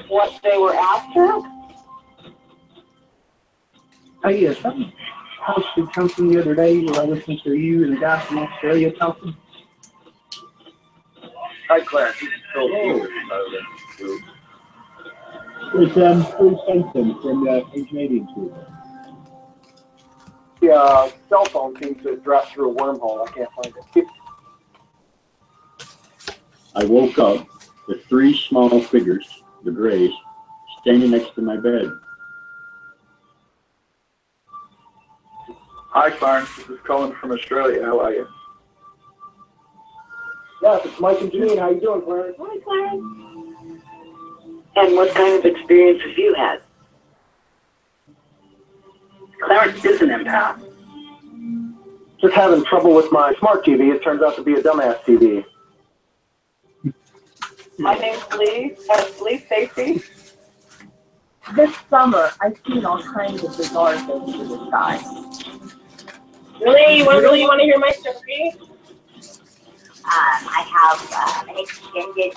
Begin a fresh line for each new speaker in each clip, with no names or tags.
what they were after?
Oh, yeah, something posted something the other day where I listened to you and the guy from Australia talking.
Hi, Clarence. This is Phil.
It's Bruce Benson from E99 Group.
The cell phone seems to drop through a wormhole. I can't find it.
I woke up with three small figures, the Greys, standing next to my bed.
Hi, Clarence. This is Colin from Australia. How are you?
Yes, it's Mike and Janine. How you doing, Clarence?
Hi, Clarence. And what kind of experience have you had?
Clarence is an empath.
Just having trouble with my smart TV. It turns out to be a dumbass TV.
My name's Lee. Lee Stacy.
This summer, I've seen all kinds of bizarre things in the sky.
Really? You want to hear my story?
I have an extended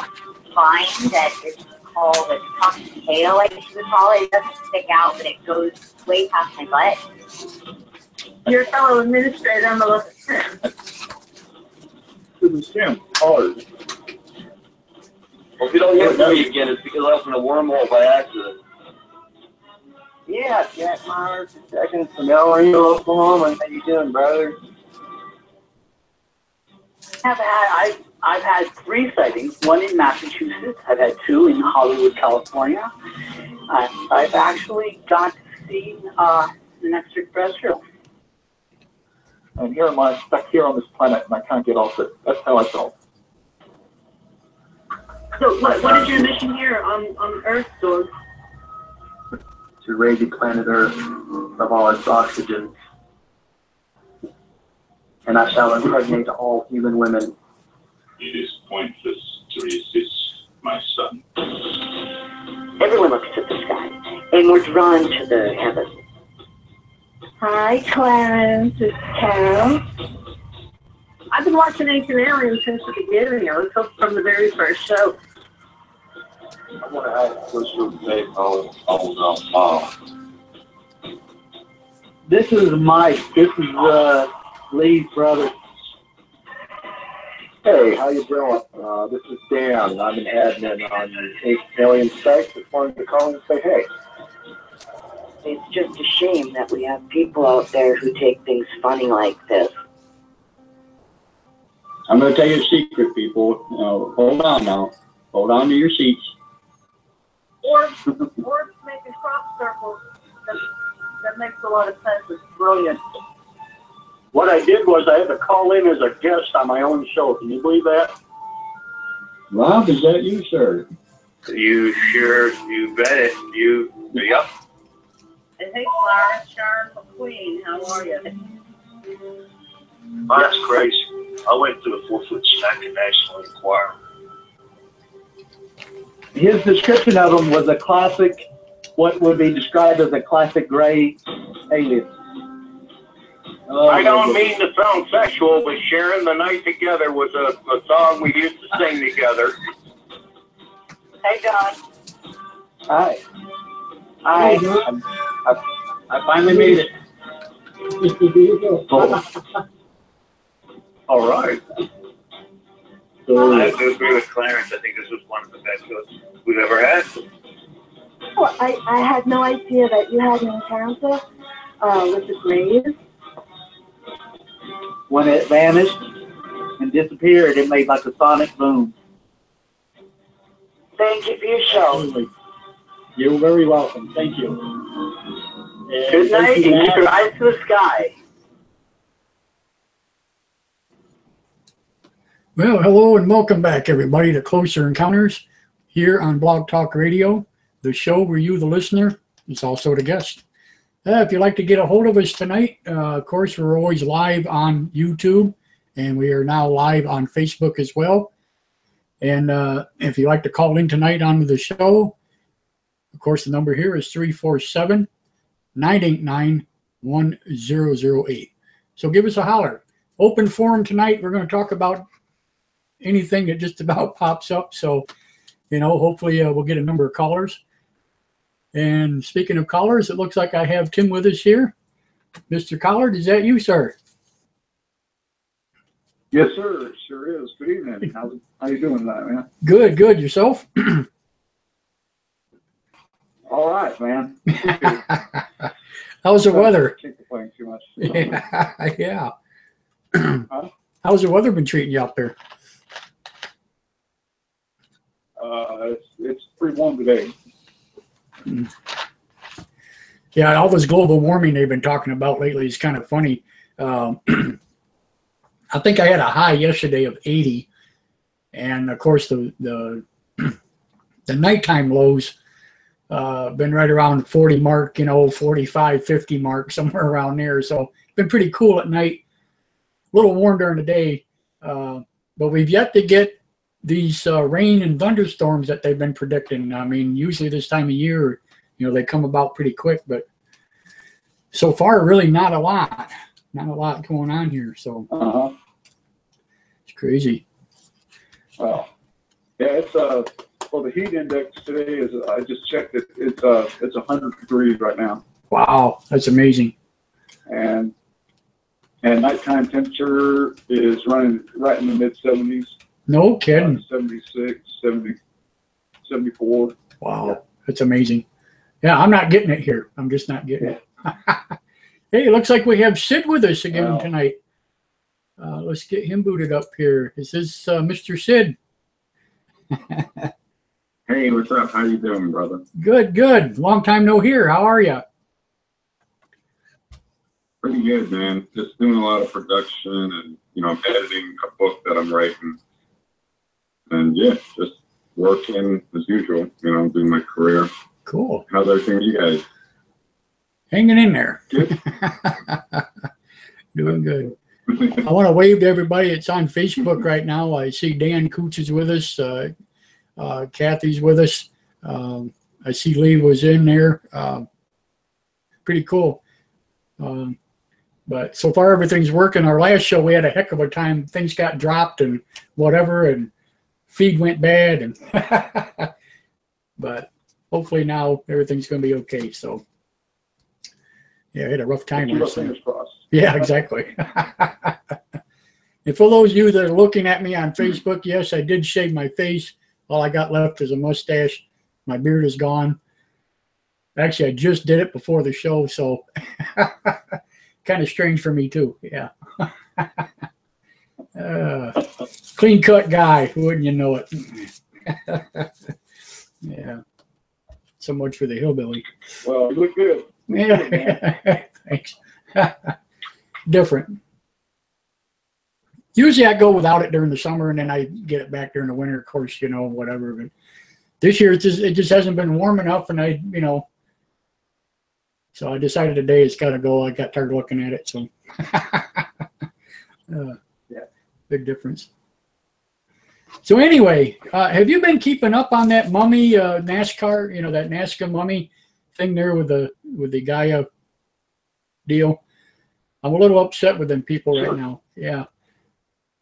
find that is called a tucked tail, I guess you would call it. It doesn't stick out, but it goes way past my butt. Your fellow administrator, I'm a little concerned.
It was Tim. Hard.
Well, if you don't hear from me again, it's because I opened a wormhole by accident.
Yeah, Jack Myers, second from El Reno, Oklahoma. How you doing, brother?
I've had 3 sightings, one in Massachusetts, I've had 2 in Hollywood, California. I've actually got to see an extraterrestrial.
And here am I stuck here on this planet, and I can't get off it. That's how I felt.
So what is your mission here on Earth, George?
To raise the planet Earth of all its oxygen. And I shall impregnate all human women.
It is pointless to resist, my son.
Everyone looks at the sky, and we're drawn to the heavens. Hi, Clarence. It's Carol. I've been watching Ancient Aliens since the beginning. I was hooked from the very first show.
I want to ask a question today
This is Mike. This is Lee's brother.
Hey, how you doing? This is Dan. I'm an admin on the Alien site. Just wanted to call and say hey.
It's just a shame that we have people out there who take things funny like this.
I'm going to tell you a secret, people. Hold on now. Hold on to your seats.
Or making crop circles. That makes a lot of sense. It's brilliant.
What I did was I had to call in as a guest on my own show. Can you believe that?
Rob, is that you, sir?
You sure? You bet it. Yep.
And hey, Clarence, Sharon McQueen, how are you?
Oh, that's crazy. I went to the 4-foot stack in National Enquirer.
His description of him was a classic, what would be described as a classic gray alien.
I don't mean to sound sexual, but Sharon, The Night Together was a song we used to sing together.
Hey, Don.
Hi.
Hi.
I finally made it.
All right.
So,
I have to agree with Clarence. I think this was one of the best shows we've ever had.
Well, I had no idea that you had an encounter with the Grays.
When it vanished and disappeared, it made like a sonic boom.
Thank you for your show.
you're very welcome. Thank you. And
Good night,
thank you,
and keep
Matt.
your eyes to the sky.
Well, hello and welcome back, everybody, to Closer Encounters here on Blog Talk Radio, the show where you, the listener, is also the guest. If you'd like to get a hold of us tonight, of course, we're always live on YouTube, and we are now live on Facebook as well. And if you'd like to call in tonight onto the show, of course, the number here is 347-989-1008. So give us a holler. Open forum tonight. We're going to talk about anything that just about pops up. So You know, hopefully we'll get a number of callers. And speaking of callers, it looks like I have Tim with us here. Mr. Collard, is that you, sir?
Yes, sir. It sure is. Good evening. How you doing tonight, man?
Good, good. Yourself?
All right, man.
How's the weather?
Can't complain too much.
Yeah, yeah.
Huh?
How's the weather been treating you out there?
It's pretty warm today.
Yeah, all this global warming they've been talking about lately is kind of funny. I think I had a high yesterday of 80, and of course the nighttime lows been right around the 40 mark, you know, 45, 50 mark, somewhere around there. So it's been pretty cool at night, a little warm during the day, but we've yet to get these rain and thunderstorms that they've been predicting. I mean, usually this time of year, you know, they come about pretty quick, but so far, really not a lot going on here. So it's crazy.
Well, yeah, it's well, the heat index today is, I just checked it, it's 100 degrees right now.
Wow, that's amazing.
And nighttime temperature is running right in the mid 70s.
No kidding.
76, 70, 74.
Wow,
Yeah.
that's amazing. Yeah, I'm not getting it here. I'm just not getting it. Hey, it looks like we have Sid with us again tonight. Let's get him booted up here. Is this Mr. Sid?
Hey, what's up? How you doing, brother?
Good, good. Long time no hear. How are you?
Pretty good, man. Just doing a lot of production and, you know, I'm editing a book that I'm writing. And yeah, just working as usual. You know, I'm doing my career.
Cool.
How's everything with you guys?
Hanging in there.
Good.
Doing good. I want to wave to everybody. It's on Facebook right now. I see Dan Cooch is with us. Kathy's with us. I see Lee was in there. Pretty cool. But so far, everything's working. Our last show, we had a heck of a time. Things got dropped and whatever, and feed went bad. And but hopefully now everything's going to be okay. So, yeah, I had a rough time last night. Yeah, exactly. And for those of you that are looking at me on Facebook, yes, I did shave my face. All I got left is a mustache. My beard is gone. Actually, I just did it before the show, so kind of strange for me too. Yeah. Clean cut guy, wouldn't you know it? Yeah. So much for the hillbilly.
Well, you look good.
Yeah. Thanks. Different. Usually I go without it during the summer and then I get it back during the winter, of course, you know, whatever. But this year it just hasn't been warm enough, and so I decided today it's got to go. I got tired of looking at it, so yeah, big difference. So anyway, have you been keeping up on that mummy NASCAR, that NASCAR mummy thing there with the Gaia deal? I'm a little upset with them people right now. Yeah.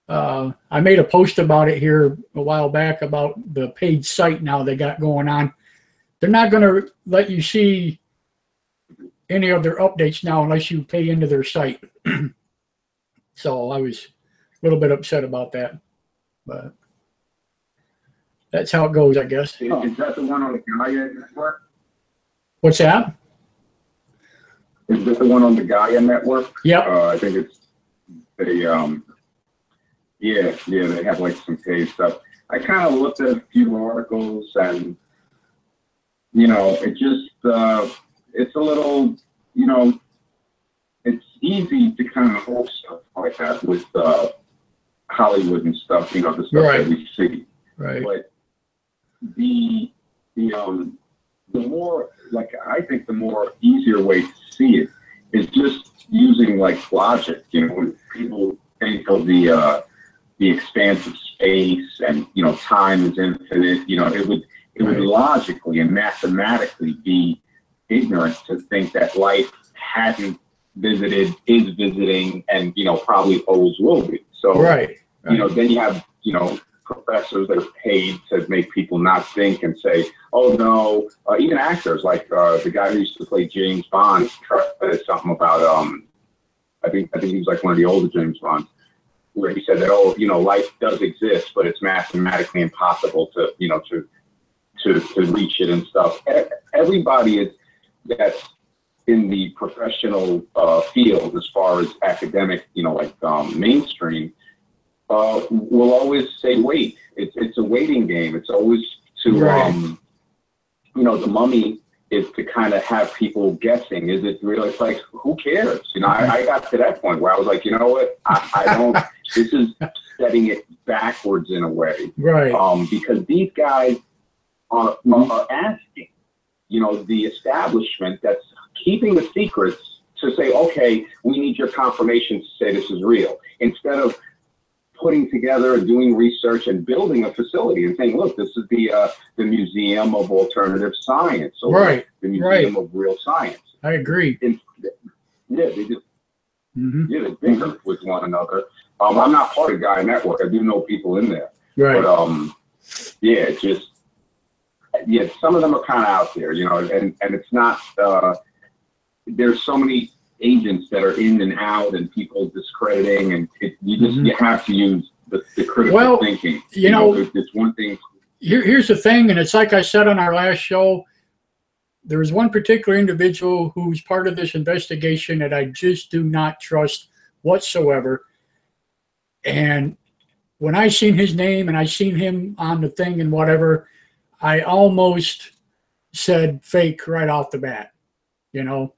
I made a post about it here a while back about the paid site now they got going on. They're not going to let you see any of their updates now unless you pay into their site. So I was a little bit upset about that, but that's how it goes, I guess.
Is that the one on the Gaia network?
What's that?
Is this the one on the Gaia network?
Yep.
I think it's they they have like some paid stuff. I kind of looked at a few articles and it just it's a little it's easy to kind of hold stuff like that with Hollywood and stuff, the stuff that we see.
Right.
But the more, like, I think the more easier way to see it is just using like logic. When people think of the expanse of space and time is infinite, it would logically and mathematically be ignorant to think that life hadn't visited, is visiting, and probably always will be. So
right.
then you have professors that are paid to make people not think and say, oh no, even actors like the guy who used to play James Bond said something about, I think he was like one of the older James Bonds, where he said that, oh, you know, life does exist, but it's mathematically impossible to, you know, to reach it and stuff. Everybody that's in the professional field, as far as academic, you know, like mainstream, will always say wait. It's a waiting game. It's always to,
Right.
You know, the mummy is to kind of have people guessing. Is it really? It's like, who cares? You know, I got to that point where I was like, you know what? I don't. This is setting it backwards in a way,
Right.
because these guys are asking, you know, the establishment that's keeping the secrets to say, okay, we need your confirmation to say this is real, instead of putting together and doing research and building a facility and saying, look, this is the Museum of Alternative Science, or
Right.
the Museum of Real Science.
I agree.
And, yeah, they just
Mm-hmm.
they bicker with one another. I'm not part of Gaia Network. I do know people in there,
Right.
but yeah, just some of them are kind of out there, you know, and it's not. There's so many agents that are in and out, and people discrediting, and you have to use the critical thinking.
You know,
it's one thing.
Here's the thing, and it's like I said on our last show. There is one particular individual who's part of this investigation that I just do not trust whatsoever. And when I seen his name and I seen him on the thing and whatever, I almost said fake right off the bat, you know.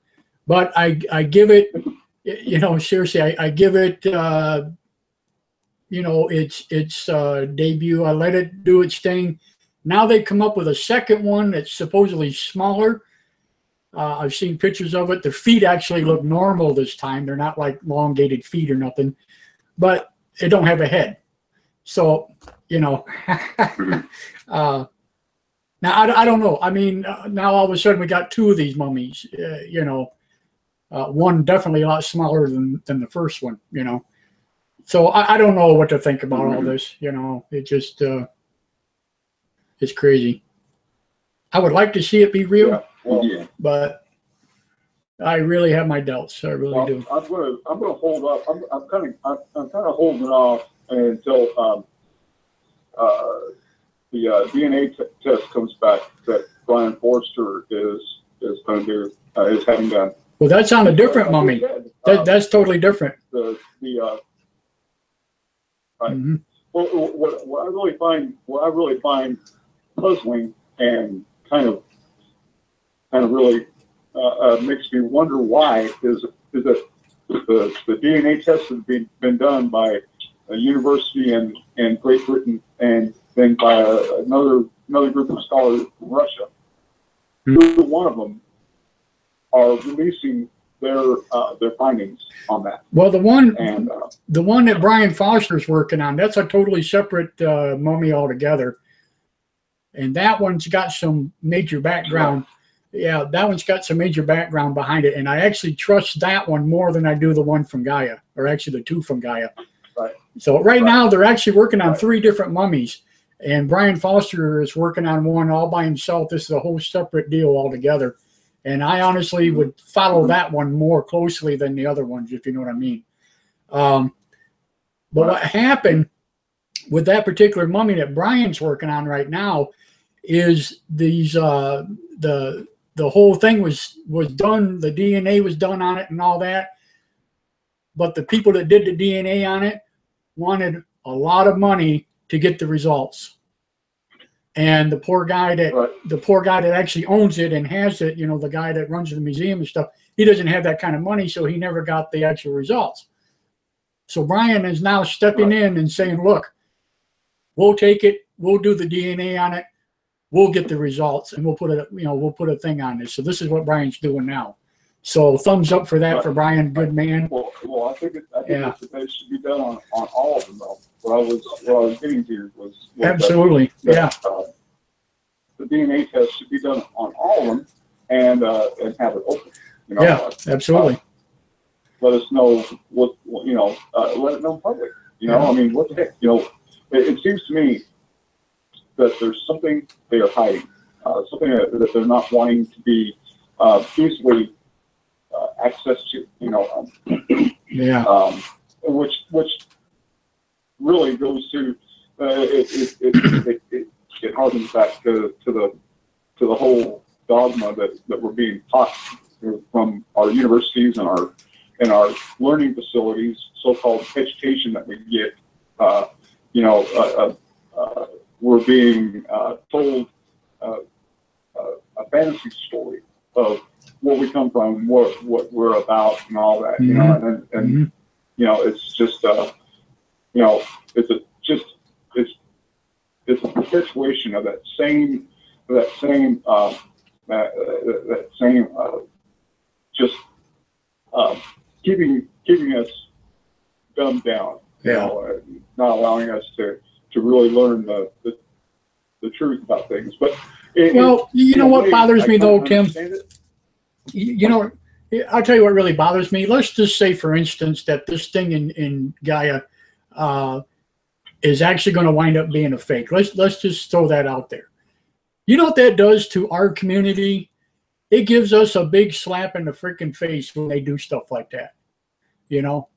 But I give it, you know, seriously, I give it, you know, its debut. I let it do its thing. Now they come up with a second one that's supposedly smaller. I've seen pictures of it. The feet actually look normal this time. They're not like elongated feet or nothing, but it don't have a head. So, you know, now I don't know. I mean, now all of a sudden we got two of these mummies, you know, one definitely a lot smaller than the first one, you know. So I don't know what to think about all this, you know. It just, it's crazy. I would like to see it be real, but I really have my doubts. I really do.
I'm gonna hold up. I'm kind of holding off until the DNA test comes back that Brian Forster is going to do, is having done.
Well, that's on a different mummy. That's totally different.
Right. Well, what I really find puzzling and kind of really makes me wonder why is that the DNA test has been done by a university in Great Britain and then by another group of scholars from Russia. Neither one of them are releasing their findings on that.
Well, the one that Brian Foster's working on, that's a totally separate mummy altogether. And that one's got some major background. Yeah, that one's got some major background behind it. And I actually trust that one more than I do the one from Gaia, or actually the two from Gaia.
Right.
So right now they're actually working on three different mummies. And Brian Foster is working on one all by himself. This is a whole separate deal altogether. And I honestly would follow that one more closely than the other ones, if you know what I mean. But what happened with that particular mummy that Brian's working on right now is these the whole thing was done, the DNA was done on it and all that. But the people that did the DNA on it wanted a lot of money to get the results. And the poor guy that actually owns it and has it, you know, the guy that runs the museum and stuff, he doesn't have that kind of money, so he never got the actual results. So Brian is now stepping in and saying, look, we'll take it, we'll do the DNA on it, we'll get the results, and we'll put a thing on this. So this is what Brian's doing now. So thumbs up for that for Brian, good man.
Well, I think it should be done on all of them though. What I was getting to was
absolutely,
the DNA test should be done on all of them and have it open. You know,
yeah, absolutely.
Let us know what let it know in public. You know, I mean, what the heck? You know, it seems to me that there's something they are hiding, something that they're not wanting to be easily access to, you know.
Yeah.
Which really goes to it harkens back to the whole dogma that we're being taught from our universities and our learning facilities, so-called education that we get. You know, we're being told a fantasy story of where we come from, what we're about, and all that. You know, and you know, it's just you know, it's a perpetuation of that same just keeping us dumbed down. You know, not allowing us to really learn the truth about things. But
you know what bothers me though, Tim? You know, I'll tell you what really bothers me. Let's just say, for instance, that this thing in Gaia is actually going to wind up being a fake. Let's just throw that out there. You know what that does to our community? It gives us a big slap in the freaking face when they do stuff like that. You know,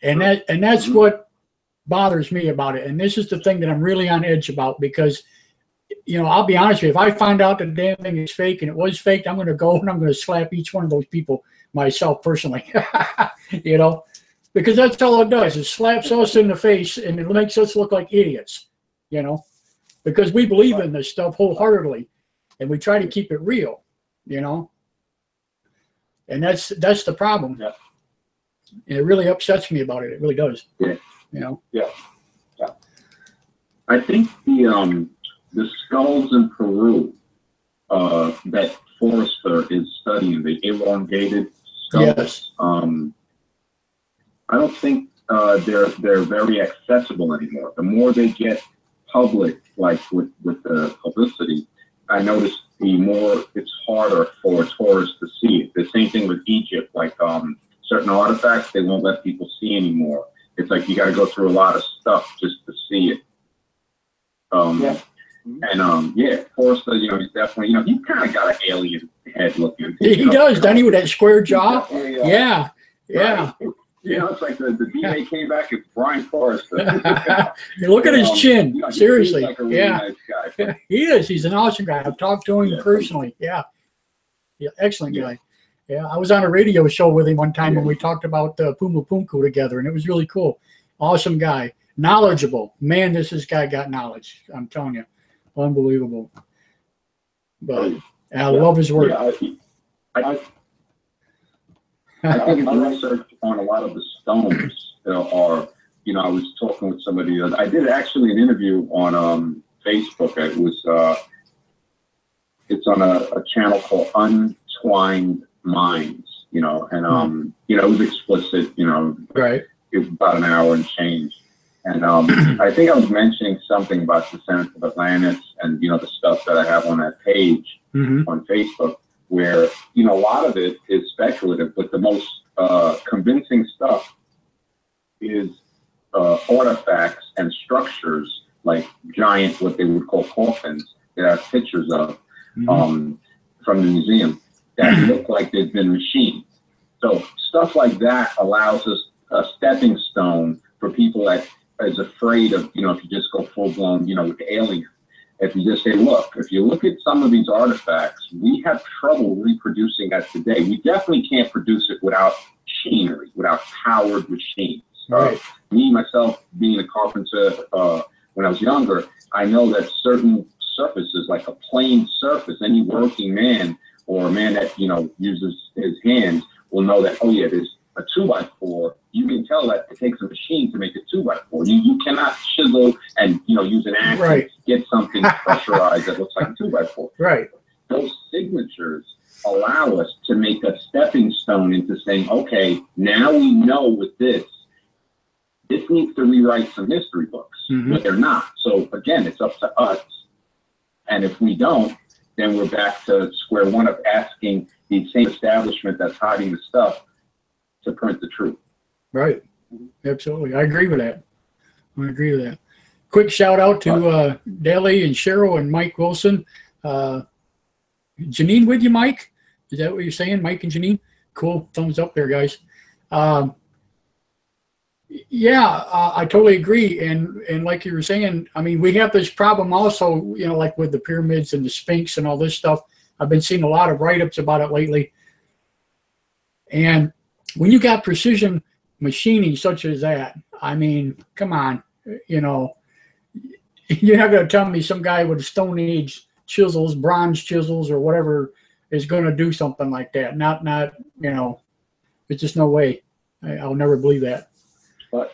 and that's what bothers me about it. And this is the thing that I'm really on edge about, because, you know, I'll be honest with you, if I find out the damn thing is fake and it was fake, I'm going to go and I'm going to slap each one of those people myself personally. You know, because that's all it does. It slaps us in the face and it makes us look like idiots, you know, because we believe in this stuff wholeheartedly and we try to keep it real, you know, and that's the problem.
Yeah.
And it really upsets me about it. It really does.
Yeah.
You know?
Yeah.
I think the skulls in Peru that Forrester is studying, the elongated skulls.
Yes.
I don't think they're very accessible anymore. The more they get public, like with the publicity, I noticed the more it's harder for tourists to see it. The same thing with Egypt, like certain artifacts they won't let people see anymore. It's like you got to go through a lot of stuff just to see it. And Forrester, you know, he's definitely, you know, he's kind of got an alien head looking.
He does, doesn't he, with that square jaw? Yeah.
Right. You know, it's like the DNA came back. It's Brian Forrester.
Look at his chin.
You know,
Seriously.
like a really nice guy.
He is. He's an awesome guy. I've talked to him personally. Yeah. Excellent guy. Yeah. I was on a radio show with him one time when we talked about Puma Punku together, and it was really cool. Awesome guy. Knowledgeable. Man, this guy got knowledge. I'm telling you. Unbelievable. But I love his work.
I think his research on a lot of the stones are, you know, I was talking with somebody. I did actually an interview on Facebook. It was, it's on a channel called Untwined Minds, you know, and, you know, it was explicit, you know,
right.
It was about an hour and change. And I think I was mentioning something about the Descent of Atlantis and, you know, the stuff that I have on that page on Facebook, where, you know, a lot of it is speculative, but the most convincing stuff is artifacts and structures like giant, what they would call coffins, that I have pictures of from the museum that look like they've been machined. So stuff like that allows us a stepping stone for people that is afraid of, you know, if you just go full blown, you know, with the alien. If you just say, look, if you look at some of these artifacts, we have trouble reproducing that today. We definitely can't produce it without machinery, without powered machines.
Right.
Me, myself, being a carpenter when I was younger, I know that certain surfaces, like a plane surface, any working man or a man that, you know, uses his hands will know that, oh yeah, there's a 2x4. You can tell that it takes a machine to make a 2x4. You cannot chisel and, you know, use an axe to get something pressurized that looks like a 2x4.
Right.
Those signatures allow us to make a stepping stone into saying, okay, now we know with this needs to rewrite some history books, but they're not. So again, it's up to us. And if we don't, then we're back to square one of asking the same establishment that's hiding the stuff to print the truth.
Right. Absolutely. I agree with that. I agree with that. Of quick shout out to Deli and Cheryl and Mike Wilson. Janine with you, Mike? Is that what you're saying, Mike and Janine? Cool. Thumbs up there, guys. Yeah, I totally agree. And like you were saying, I mean, we have this problem also, you know, like with the pyramids and the Sphinx and all this stuff. I've been seeing a lot of write-ups about it lately. And when you got precision machining such as that, I mean, come on, you know, you're not going to tell me some guy with Stone Age chisels, bronze chisels or whatever is going to do something like that. Not, you know, it's just no way. I'll never believe that.
But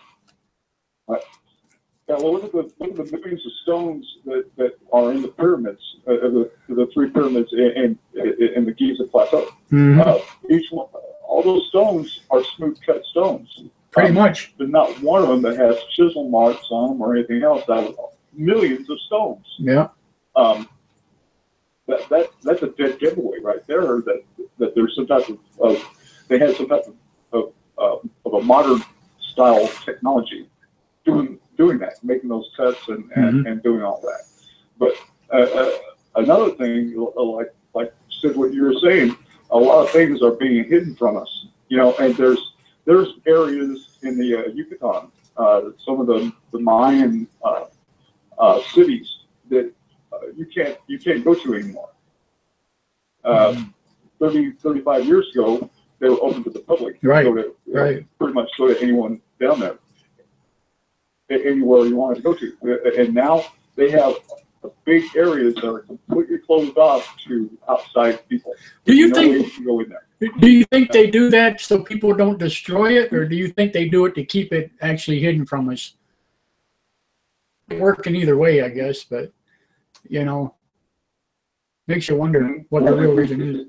yeah, well, look at the millions of stones that are in the pyramids, the three pyramids in the Giza Plateau. Mm-hmm. Each one, all those stones are smooth cut stones.
Pretty much.
There's not one of them that has chisel marks on them or anything else. Out of millions of stones.
Yeah.
That's a dead giveaway right there. That there's some type of they had some type of a modern style technology doing that, making those cuts and doing all that. But another thing, like Sid, what you were saying, a lot of things are being hidden from us. You know, and there's areas in the Yucatan, some of the Mayan cities that you can't go to anymore. 35 years ago, they were open to the public.
Right.
Pretty much go to anyone down there, anywhere you wanted to go to. And now they have big areas that are completely closed off to outside people.
Do you think
you can go in there?
Do you think they do that so people don't destroy it, or do you think they do it to keep it actually hidden from us? Working either way, I guess, but you know, makes you wonder what the real reason is.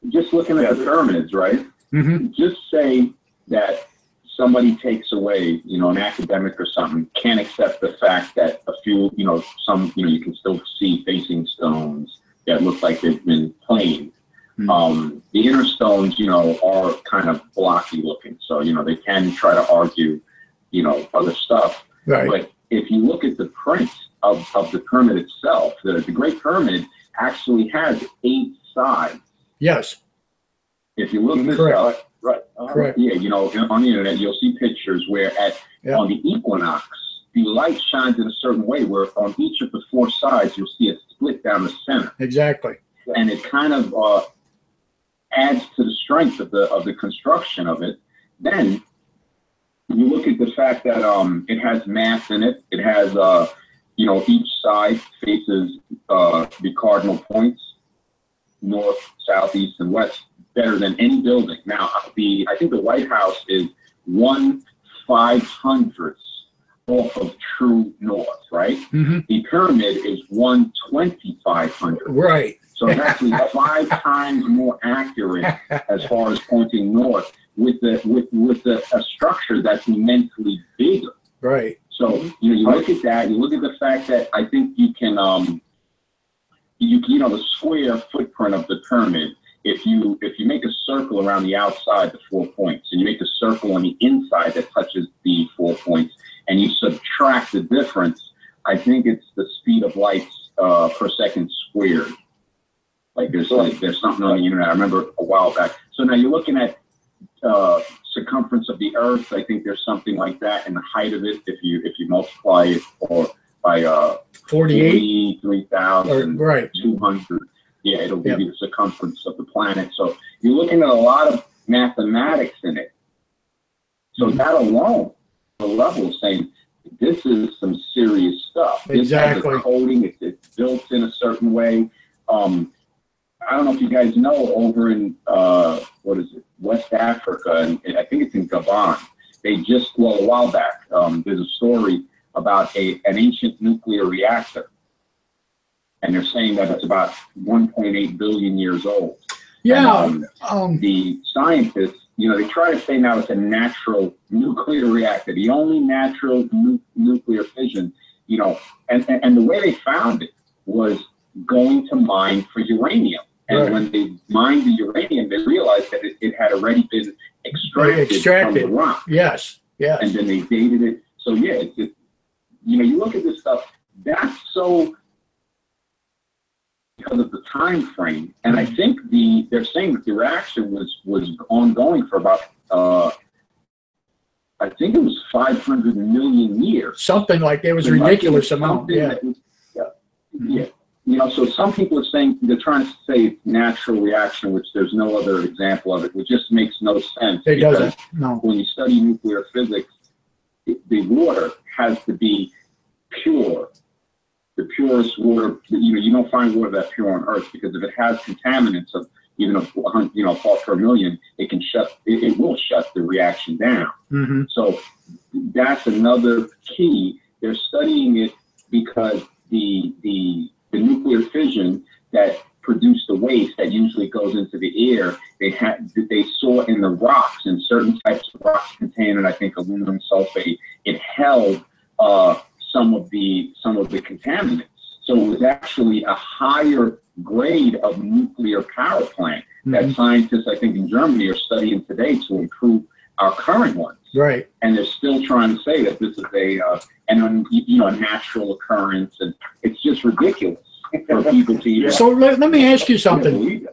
Just looking at the pyramids, right?
Mm-hmm.
Just say that somebody takes away, you know, an academic or something, can't accept the fact that a few, you know, some, you know, you can still see facing stones that look like they've been planed. Mm-hmm. The inner stones, you know, are kind of blocky looking. So, you know, they can try to argue, you know, other stuff.
Right.
But if you look at the print of the pyramid itself, the Great Pyramid actually has 8 sides.
Yes.
If you look this up,
right.
Correct.
Yeah, you know, on the internet, you'll see pictures where on the equinox, the light shines in a certain way where on each of the 4 sides, you'll see a split down the center.
Exactly.
And it kind of adds to the strength of the construction of it. Then you look at the fact that it has mass in it. It has, you know, each side faces the cardinal points, north, south, east, and west, better than any building. Now, I think the White House is 1/500th off of true north, right?
Mm-hmm.
The pyramid is 1/2500th.
Right.
So it's actually 5 times more accurate as far as pointing north with a structure that's immensely bigger.
Right.
So you know, you look at that. You look at the fact that I think you can, you know, the square footprint of the pyramid. If you make a circle around the outside, the 4 points, and you make a circle on the inside that touches the 4 points, and you subtract the difference, I think it's the speed of light per second squared. Like there's something on the internet. I remember a while back. So now you're looking at circumference of the Earth. I think there's something like that, and the height of it. If you multiply it by 43,200.
Right.
Yeah, it'll give you the circumference of the planet. So you're looking at a lot of mathematics in it. So that alone, the level of saying this is some serious stuff.
Exactly.
This has a coating. It's built in a certain way. I don't know if you guys know, over in West Africa, and I think it's in Gabon. They just, a while back, there's a story about an ancient nuclear reactor. And they're saying that it's about 1.8 billion years old.
Yeah.
And, the scientists, you know, they try to say now it's a natural nuclear reactor, the only natural nuclear fission, you know, and the way they found it was going to mine for uranium. And when they mined the uranium, they realized that it had already been extracted from the rock.
Yes.
And then they dated it. So yeah, you look at this stuff, that's so because of the time frame. And I think they're saying that the reaction was ongoing for about, I think it was 500 million years.
Something like that. It was a ridiculous amount. Yeah.
Yeah. So some people are saying, they're trying to say it's natural reaction, which there's no other example of it, which just makes no sense.
It doesn't. No.
When you study nuclear physics, the water has to be pure. The purest water, you don't find water that pure on Earth, because if it has contaminants of even a part per million, it will shut the reaction down.
Mm-hmm.
So that's another key. They're studying it because the nuclear fission that produced the waste that usually goes into the air, they saw in the rocks, in certain types of rocks containing, I think, aluminum sulfate, it held some of the contaminants. So it was actually a higher grade of nuclear power plant that scientists, I think, in Germany are studying today to improve our current ones.
Right.
And they're still trying to say that this is a natural occurrence, and it's just ridiculous for people to even.
So let me ask you something.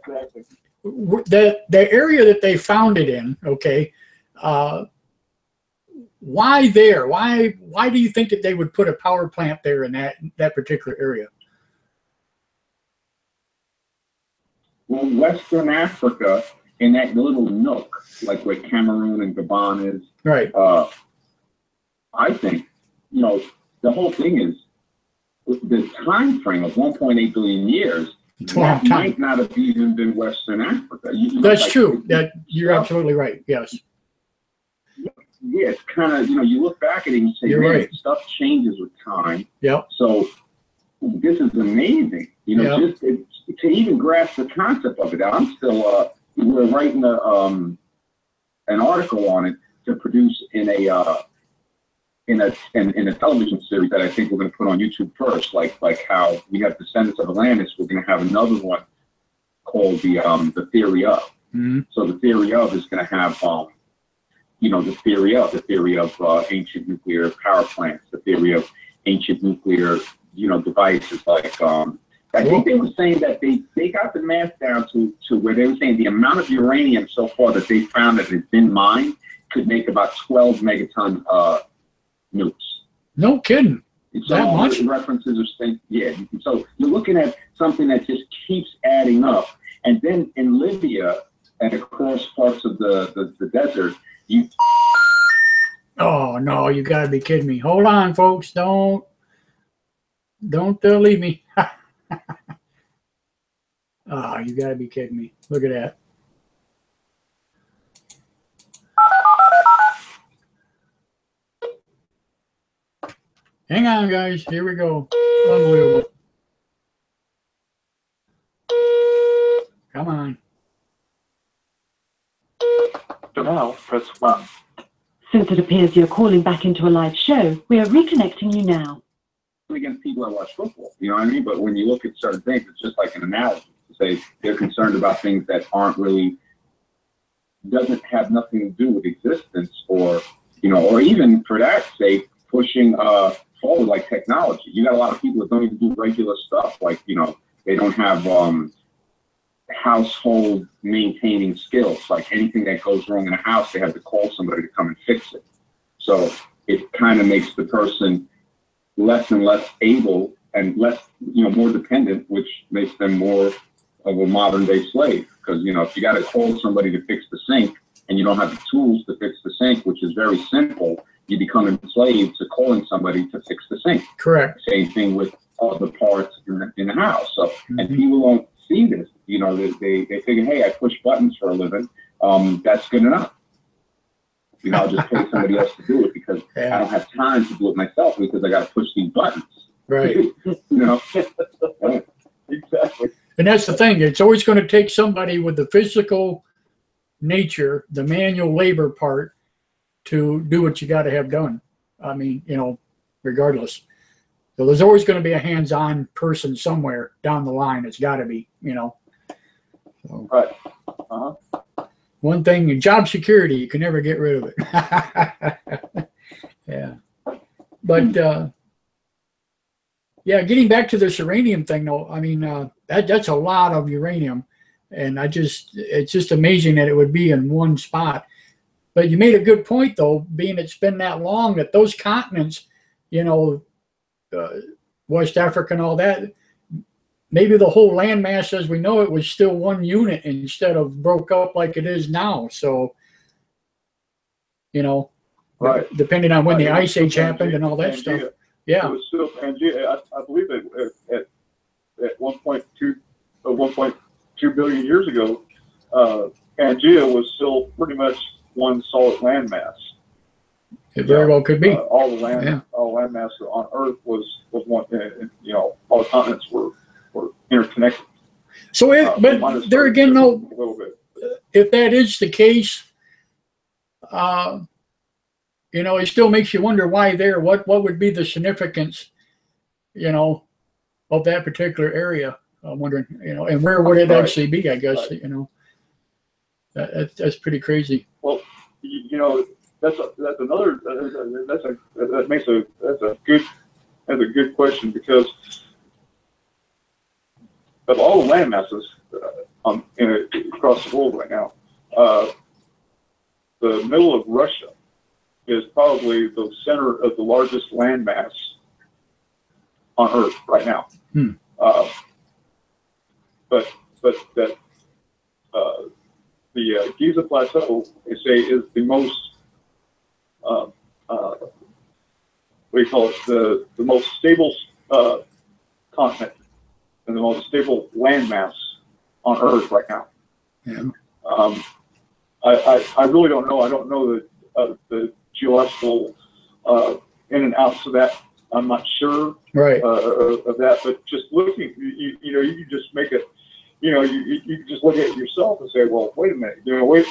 The area that they found it in, okay, why there? Why do you think that they would put a power plant there in that particular area?
Well, Western Africa, in that little nook, like where Cameroon and Gabon is,
right?
I think, the whole thing is the time frame of 1.8 billion years. That might not have even been Western Africa.
That's true. You're absolutely right. Yes.
Yeah, it's kind of, you look back at it and you say,
you're right.
Stuff changes with time.
Yep.
So this is amazing. Just to even grasp the concept of it. I'm still, we're writing an article on it to produce in a television series that I think we're going to put on YouTube first, like how we have Descendants of Atlantis. We're going to have another one called the Theory of.
Mm-hmm.
So the Theory of is going to have the theory of ancient nuclear power plants, the theory of ancient nuclear devices like I think they were saying that they got the math down to where they were saying the amount of uranium so far that they found that has been mined could make about 12 megaton nukes.
No kidding.
So that much? References are saying, yeah. So you're looking at something that just keeps adding up. And then in Libya and across parts of the desert,
Oh no, you gotta be kidding me. Hold on, folks. Don't leave me. Oh, you gotta be kidding me. Look at that. Hang on, guys. Here we go. Unbelievable. Come on.
To now, press 1.
Since it appears you're calling back into a live show, we are reconnecting you now.
Against people that watch football, you know what I mean? But when you look at certain things, it's just like an analogy to say they're concerned about things that aren't really, doesn't have nothing to do with existence, or even for that sake, pushing forward like technology. You got a lot of people that don't even do regular stuff, like, they don't have household maintaining skills. Like anything that goes wrong in a house, they have to call somebody to come and fix it. So it kind of makes the person less and less able and less, more dependent, which makes them more of a modern day slave. Because, if you got to call somebody to fix the sink and you don't have the tools to fix the sink, which is very simple, you become enslaved to calling somebody to fix the sink.
Correct.
Same thing with all the parts in the house. So, and people don't see this. They figure, hey, I push buttons for a living. That's good enough. I'll just pay somebody else to do it because I don't have time to do it myself because I got to push these buttons.
Right.
Exactly.
And that's the thing. It's always going to take somebody with the physical nature, the manual labor part, to do what you got to have done. I mean, regardless. So there's always going to be a hands-on person somewhere down the line. It's got to be, So,
right.
One thing, job security, you can never get rid of it. Yeah. But Yeah, getting back to this uranium thing, though, I mean, that's a lot of uranium, and it's just amazing that it would be in one spot. But you made a good point, though, being it's been that long, that those continents, you know, West Africa and all that, maybe the whole landmass as we know it was still one unit instead of broke up like it is now. So, you know,
right,
depending on when the Ice Age happened and all that stuff. Yeah.
It was still Pangea. I believe that at 1.2 billion years ago, Pangea was still pretty much one solid landmass.
It very well could be.
All the landmass on Earth was one. You know, all the continents were interconnected.
So, but there again, though, a little bit. If that is the case, you know, it still makes you wonder why there. What would be the significance, you know, of that particular area? I'm wondering, you know, and where would it actually be? I guess you know, that's pretty crazy.
Well, you know, that's a good question, because of all the land masses across the world right now, the middle of Russia is probably the center of the largest landmass on Earth right now. But that the Giza Plateau, they say, is the most what do you call it? The most stable continent and the most stable landmass on Earth right now.
Yeah.
I really don't know. I don't know the geological in and outs of that. I'm not sure of that. But just looking, you know, you can just make it. You know, you can just look at it yourself and say, well, wait a minute. You know,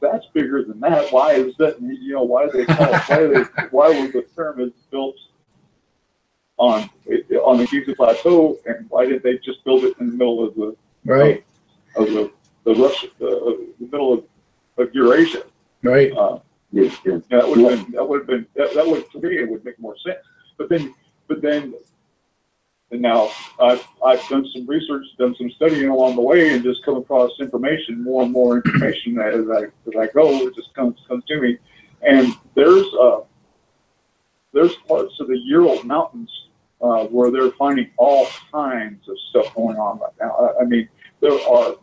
that's bigger than that. Why is that? You know, why do they call it? Why were the pyramids built on the Giza Plateau, and why did they just build it in the middle of the the middle of Eurasia?
Right.
That would for me, it would make more sense. But then, and now I've done some research, done some studying along the way, and just come across information, more and more information as I go. It just comes to me, and there's parts of the Ural Mountains where they're finding all kinds of stuff going on right now. I mean, there are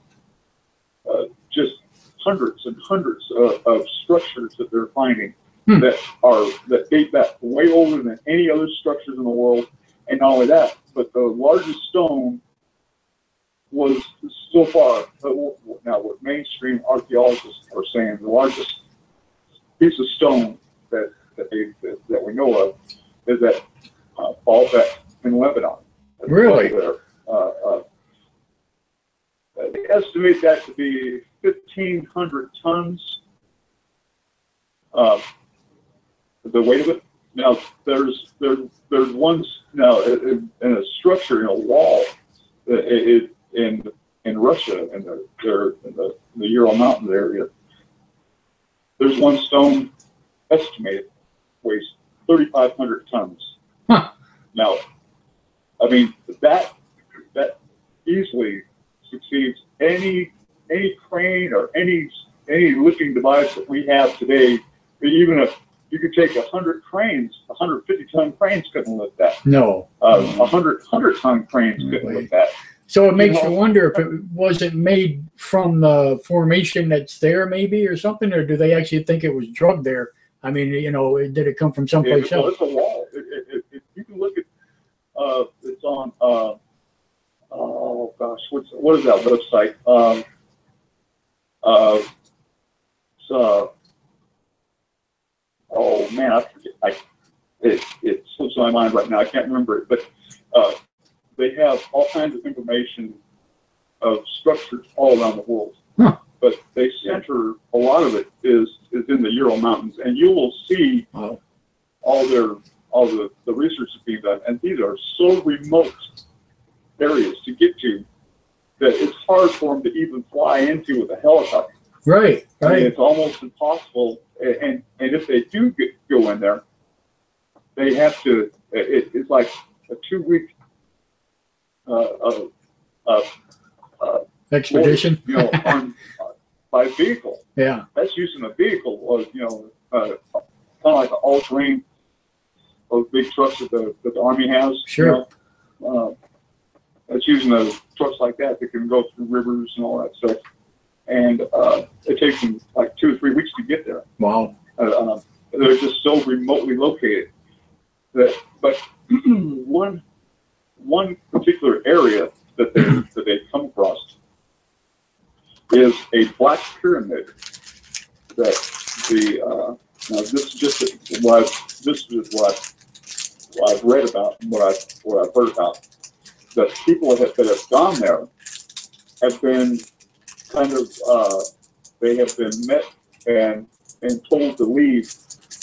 just hundreds and hundreds of structures that they're finding that date back way older than any other structures in the world. And not only that, but the largest stone was so far, now what mainstream archaeologists are saying, the largest piece of stone that we know of is at Baalbek in Lebanon.
Really?
They estimate that to be 1,500 tons. The weight of it. Now there's ones now in a structure, in a wall, in Russia, in the Ural Mountains area. There's one stone estimated weighs 3,500 tons.
Huh.
Now, I mean that easily succeeds any crane or any lifting device that we have today. Even if you could take 100 cranes, 150-ton cranes couldn't lift that.
No.
100-ton cranes couldn't lift that.
So it makes you wonder if it wasn't made from the formation that's there, maybe, or something, or do they actually think it was drugged there? I mean, you know, did it come from someplace else?
It's a wall. You can look at. It's on. Oh gosh, what is that website? Oh man, I forget. It slips my mind right now. I can't remember it, but they have all kinds of information of structures all around the world.
Huh.
But they center a lot of it is in the Ural Mountains, and you will see all the research that's being done. And these are so remote areas to get to that it's hard for them to even fly into with a helicopter.
Right.
I mean, it's almost impossible. And if they do go in there, they have to. It's like a 2-week
expedition.
You know, by vehicle.
Yeah.
That's using a vehicle, you know, kind of like an all-terrain, those big trucks that the Army has.
Sure.
You know, that's using the trucks like that can go through rivers and all that stuff. And it takes them like 2 or 3 weeks to get there.
Wow.
They're just so remotely located. But one particular area that they come across is a black pyramid that now this is just what I've read about and what I've heard about. That people that have gone there have been kind of they have been met and told to leave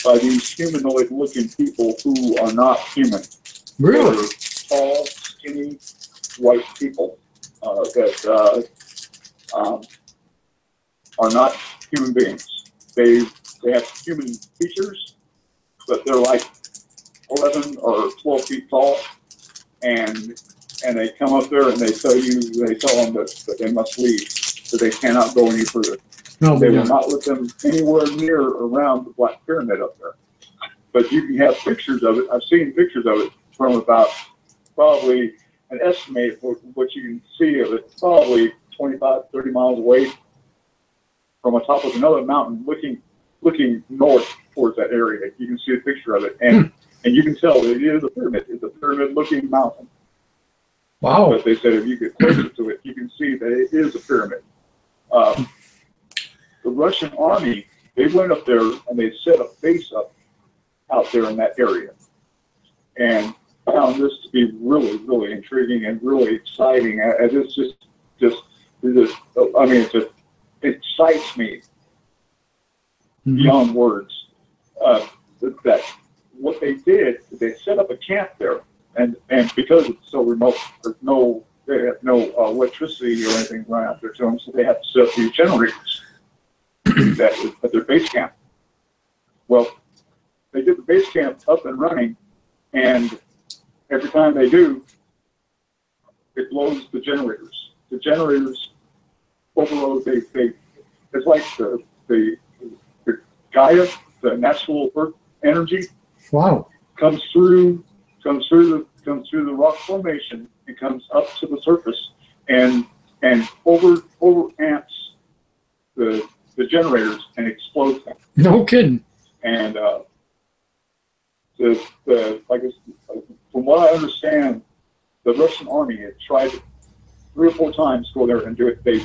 by these humanoid-looking people who are not human.
Really?
They're tall, skinny, white people that are not human beings. They have human features, but they're like 11 or 12 feet tall, and they come up there and they tell them that they must leave, that they cannot go any further.
No,
they will not let them anywhere near around the Black Pyramid up there. But you can have pictures of it. I've seen pictures of it from about probably an estimate of what you can see of it, probably 25, 30 miles away from the top of another mountain, looking north towards that area. You can see a picture of it, and you can tell it is a pyramid. It's a pyramid-looking mountain.
Wow.
But they said if you get closer to it, you can see that it is a pyramid. The Russian army, they went up there and they set a base up out there in that area, and found this to be really, really intriguing and really exciting. And it's just I mean, it excites me beyond words. That what they did, they set up a camp there, and because it's so remote, they have no electricity or anything running out there to them, so they have to set up these generators at their base camp. Well, they get the base camp up and running, and every time they do, it blows the generators. The generators overload. It's like the Gaia, the natural Earth energy.
Wow.
Comes through the rock formation and comes up to the surface and over amps the generators and explodes them.
No kidding.
And from what I understand, the Russian army had tried 3 or 4 times to go there and do it. They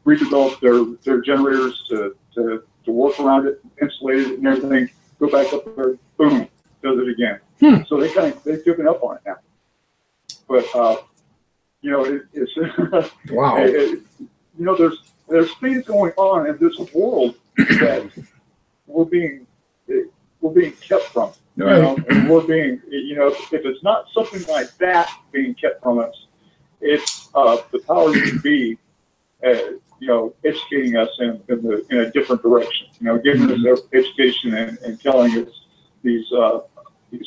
redeveloped their generators to work around it, insulate it and everything. Go back up there, boom, does it again. So they've given up on it now. But you know, it's
wow.
You know, there's things going on in this world that we're being kept from. You know, and we're being, you know, if it's not something like that being kept from us, it's the powers that be, you know, educating us in a different direction. You know, giving us education and telling us these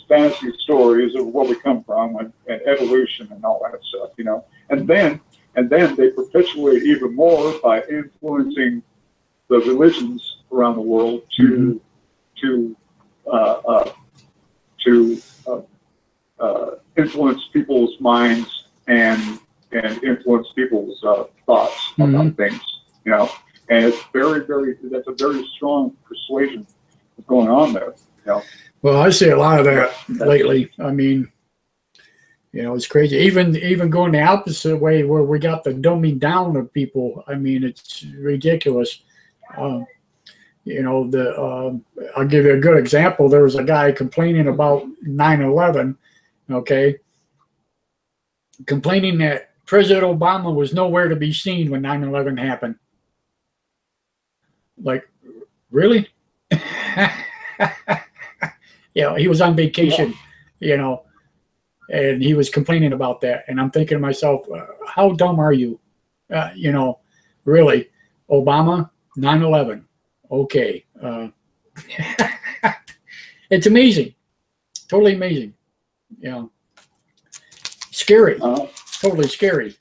fantasy stories of where we come from and evolution and all that stuff. You know, and then they perpetuate even more by influencing the religions around the world to influence people's minds and influence people's thoughts about things, you know. And it's that's a very strong persuasion that's going on there, you know.
Well, I see a lot of that lately. I mean, you know, it's crazy. Even going the opposite way, where we got the dumbing down of people. I mean, it's ridiculous. You know, I'll give you a good example. There was a guy complaining about 9/11, okay, complaining that President Obama was nowhere to be seen when 9/11 happened. Like, really? You know, he was on vacation, you know, and he was complaining about that. And I'm thinking to myself, how dumb are you? You know, really, Obama, 9/11. Okay. It's amazing. Totally amazing. You know, it's scary, totally scary.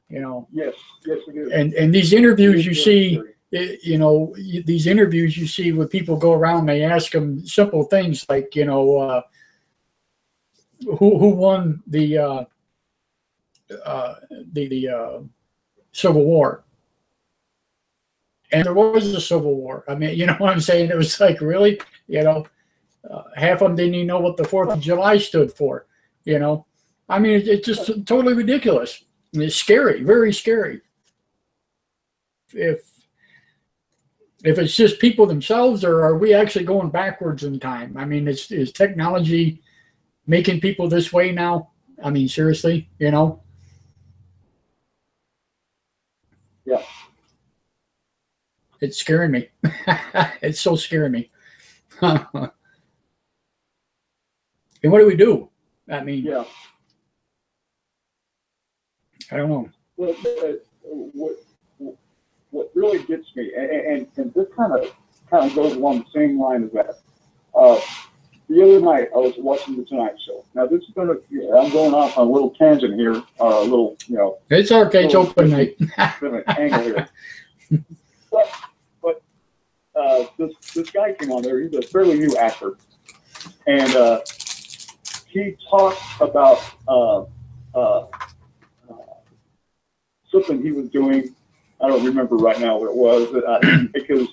You know.
Yes, yes, it is.
And these interviews you see, you know, these interviews you see where people go around, they ask them simple things like, you know, who won the Civil War? And there was a Civil War. I mean, you know what I'm saying? It was like, really, you know, half of them didn't even know what the 4th of July stood for. You know, I mean, it's just totally ridiculous. And it's scary, very scary. If it's just people themselves, or are we actually going backwards in time? I mean, is technology making people this way now? I mean, seriously, you know?
Yeah.
It's scaring me. It's so scaring me. And what do we do? I mean,
yeah.
I don't know.
Well, what really gets me, and this kind of goes along the same line as that. The other night, I was watching the Tonight Show. Now, this is I'm going off on a little tangent here, a little, you know.
It's okay. It's open night.
Angle here. But this guy came on there. He's a fairly new actor, and he talked about something he was doing. I don't remember right now what it was, because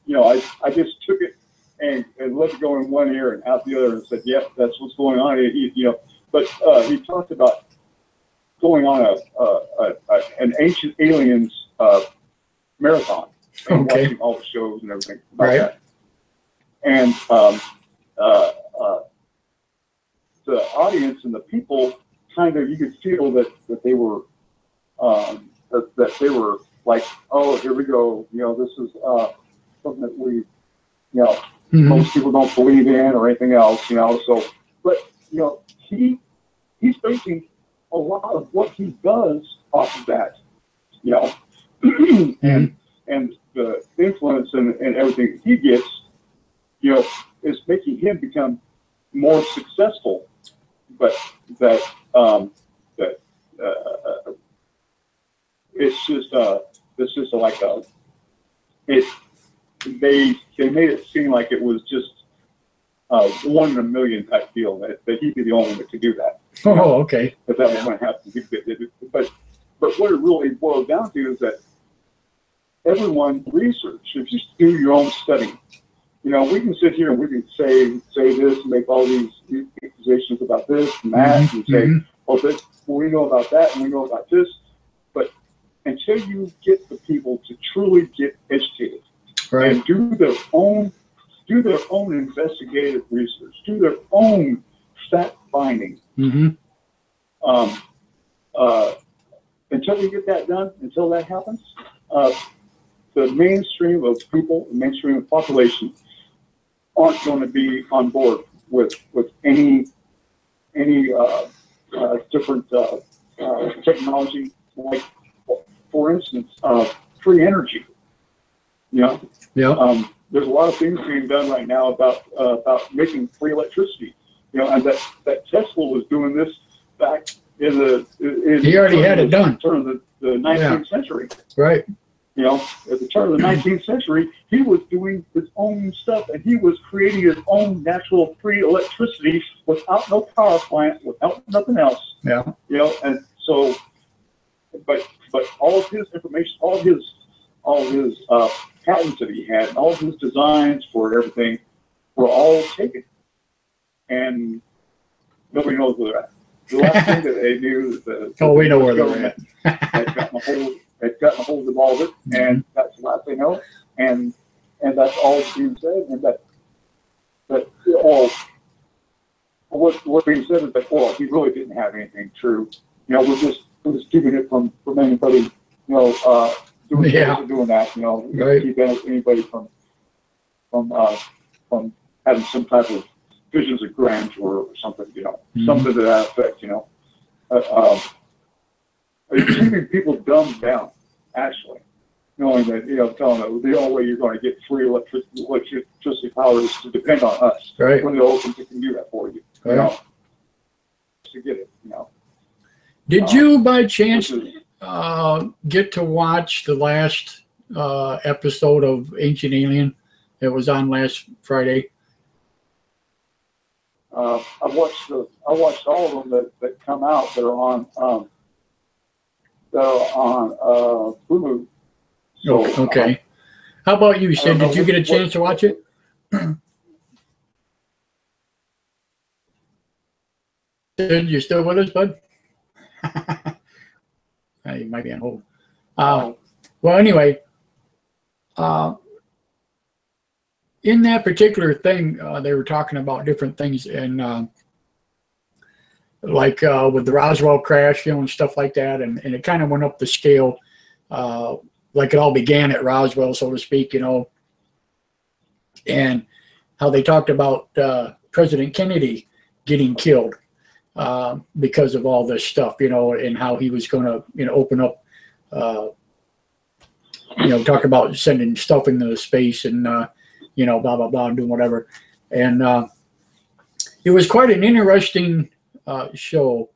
you know, I just took it and let it go in one ear and out the other and said, "Yep, that's what's going on." You know, but he talked about going on an Ancient Aliens marathon and watching all the shows and everything about that. And the audience and the people kind of, you could feel that they were that they were like, "Oh, here we go. You know, this is something that we, you know, most people don't believe in or anything else, you know." So, but you know, he's basing a lot of what he does off of that, you know, and the influence and everything he gets, you know, is making him become more successful. But that it's just like they made it seem like it was just 1 in a million type deal, that he'd be the only one that could do that.
Oh, okay.
If that was going to happen, but what it really boils down to is that everyone research. If you do your own study, you know, we can sit here and we can say this and make all these accusations about this and that, and say, "Oh, this, well, we know about that and we know about this," but until you get the people to truly get educated and do their own investigative research, do their own fact finding, until we get that done, until that happens, the mainstream of people, the mainstream of population, aren't going to be on board with any different technology, like, for instance, free energy. You know, there's a lot of things being done right now about making free electricity. You know, and that Tesla was doing this back in the
he already had it done.
Turn of the 19th century.
Right.
You know, at the turn of the 19th century, he was doing his own stuff, and he was creating his own natural free electricity without no power plant, without nothing else. Yeah. You know, and so, but all of his information, all of his patents that he had, and all of his designs for everything were all taken, and nobody knows where they're at. The last thing that they knew is that
we know where they're at.
They've gotten a hold of all of it, and that's the last they know, and that's all being said, and that what's being said is that he really didn't have anything true. You know, we're just keeping it from anybody, you know, doing that, you know, keep anybody from having some type of visions of grandeur or something, you know, something to that effect, you know. It's keeping people dumbed down, actually, knowing that, you know, telling them the only way you're going to get free electricity power is to depend on us. Right. We're the only ones that can do that for you. You know, to get it, you know.
Did you, by chance, get to watch the last episode of Ancient Alien that was on last Friday?
I watched all of them that come out that are on Hulu. So,
okay. How about you, Sid? Did you get a chance to watch it? Sid, you still with us, bud? You might be on hold. Well, anyway, in that particular thing, they were talking about different things, and like with the Roswell crash, and stuff like that, and it kind of went up the scale, like it all began at Roswell, so to speak, and how they talked about President Kennedy getting killed because of all this stuff, and how he was going to, open up, talk about sending stuff into space and, blah, blah, blah, and doing whatever. And it was quite an interesting show.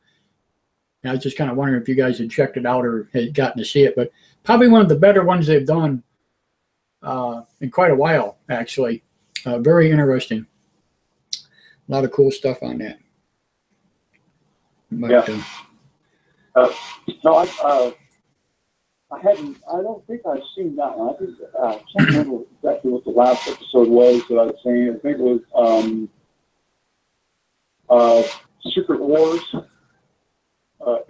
And I was just kind of wondering if you guys had checked it out or had gotten to see it, but probably one of the better ones they've done in quite a while, actually. Very interesting. A lot of cool stuff on that. But,
yeah. No, I don't think I've seen that one. I can't remember exactly what the last episode was that I was saying. I think it was Secret Wars,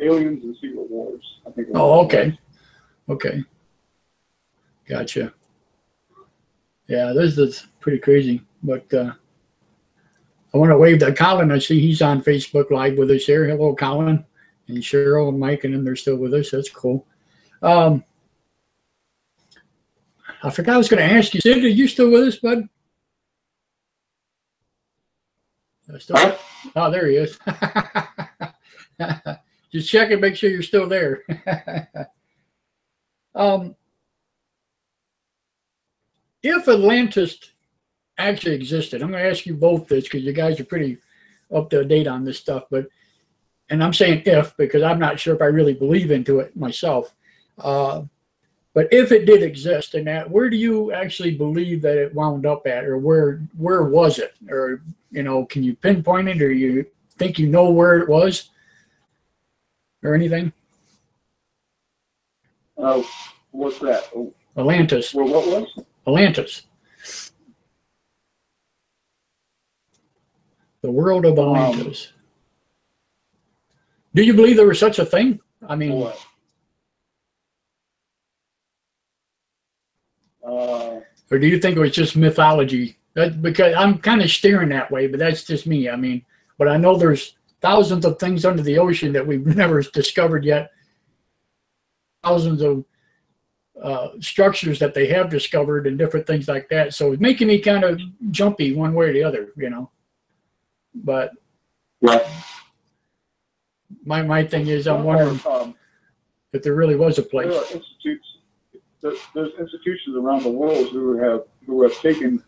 Aliens and Secret Wars. I think.
Okay. Okay. Gotcha. Yeah, this is pretty crazy, but I want to wave to Colin. I see he's on Facebook Live with us here. Hello, Colin, and Cheryl and Mike, and then they're still with us. That's cool. I forgot I was going to ask you, Sid, are you still with us, bud? Oh, there he is. Just check and make sure you're still there. If Atlantis actually existed, I'm going to ask you both this because you guys are pretty up to date on this stuff, and I'm saying if because I'm not sure if I really believe into it myself. But if it did exist, and that, where do you actually believe that it wound up at, or where was it, or can you pinpoint it, or you think where it was, or anything?
What's that?
Atlantis.
Well, what was?
Atlantis. The world of Atlantis. Do you believe there was such a thing? I mean, or do you think it was just mythology? Because I'm kind of steering that way, but that's just me. I mean, but I know there's thousands of things under the ocean that we've never discovered yet. Thousands of structures that they have discovered and different things like that. So it's making me kind of jumpy one way or the other, But my thing is, I'm wondering if there really was a place.
There's institutions around the world who have taken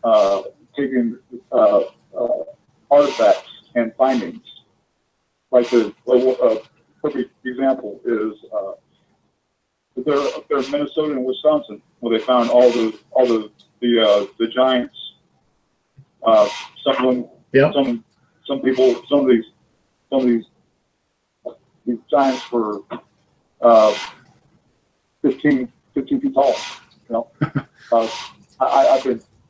artifacts and findings. Like a perfect example is they're up there in Minnesota and Wisconsin, where they found all the giants. Some of them,
yeah.
Some people, some of these giants were 15 feet tall. I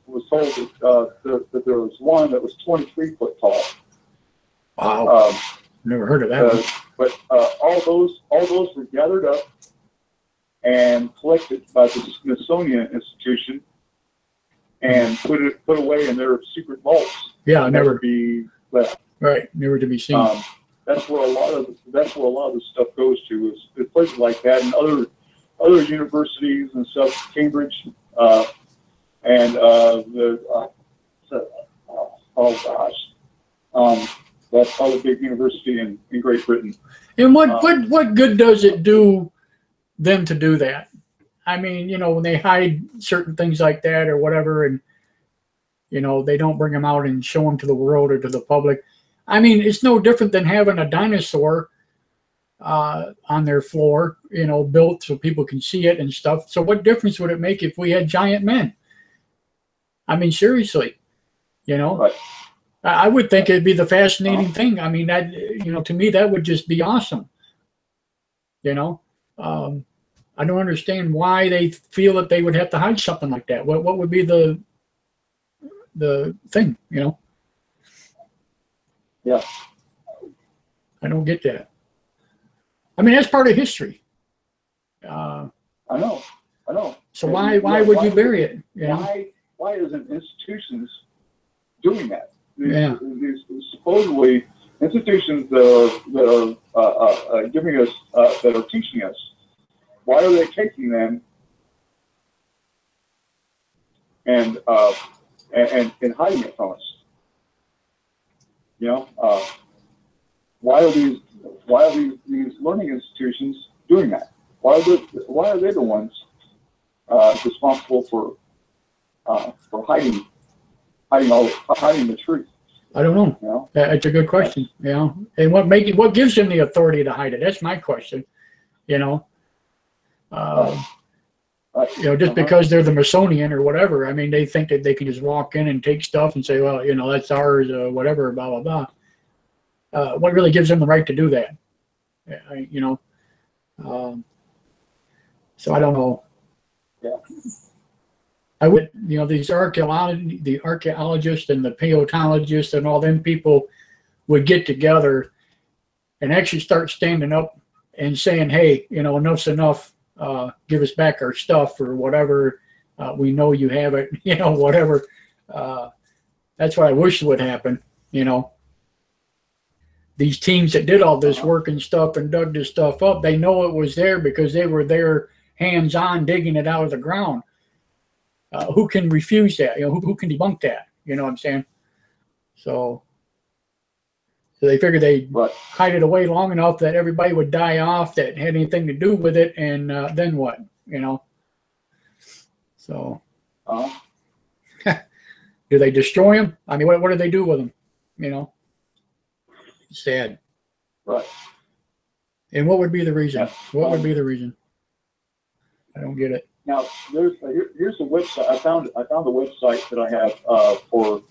was told that there was one that was 23 foot tall.
Wow. Never heard of that.
But all those were gathered up and collected by the Smithsonian Institution and put away in their secret vaults.
Yeah, never
be left.
Right, never to be seen.
That's where a lot of the stuff goes to is places like that, and other universities and stuff, Cambridge, and that's probably a big university in Great Britain.
And what good does it do them to do that? I mean, when they hide certain things like that or whatever, and they don't bring them out and show them to the world or to the public. I mean, it's no different than having a dinosaur on their floor, you know, built so people can see it and stuff. So what difference would it make if we had giant men? I mean, seriously, you know,
Right.
I would think it'd be the fascinating thing. I mean, that, you know, to me, that would just be awesome. You know, I don't understand why they feel that they would have to hide something like that. What would be the thing, you know?
Yeah.
I don't get that. I mean, that's part of history.
I know.
So why would you bury it? You know?
Why isn't institutions doing that?
Yeah.
These supposedly institutions that are giving us, that are teaching us, why are they taking them and hiding it from us? You know, why are these learning institutions doing that? Why are they the ones responsible for hiding the truth?
I don't know.
You know?
That's a good question. You know, and what gives them the authority to hide it? That's my question. You know, you know, just because they're the Masonian or whatever. I mean, they think that they can just walk in and take stuff and say, well, you know, that's ours, whatever, blah blah blah. What really gives them the right to do that? You know, so I don't know.
Yeah.
I would, you know, the archaeologists and the paleontologists and all them people would get together and actually start standing up and saying, hey, you know, enough's enough. Give us back our stuff or whatever. We know you have it, you know, whatever. That's what I wish would happen, you know. These teams that did all this work and stuff and dug this stuff up, they know it was there because they were there hands-on digging it out of the ground. Who can refuse that? You know, who can debunk that? You know what I'm saying? So they figured they'd hide it away long enough that everybody would die off that had anything to do with it, and then what? You know? So do they destroy them? I mean, what do they do with them? You know? Sad.
Right.
And what would be the reason?
Yeah.
What would be the reason? I don't get it.
Now, here's the website. I found the website that I have for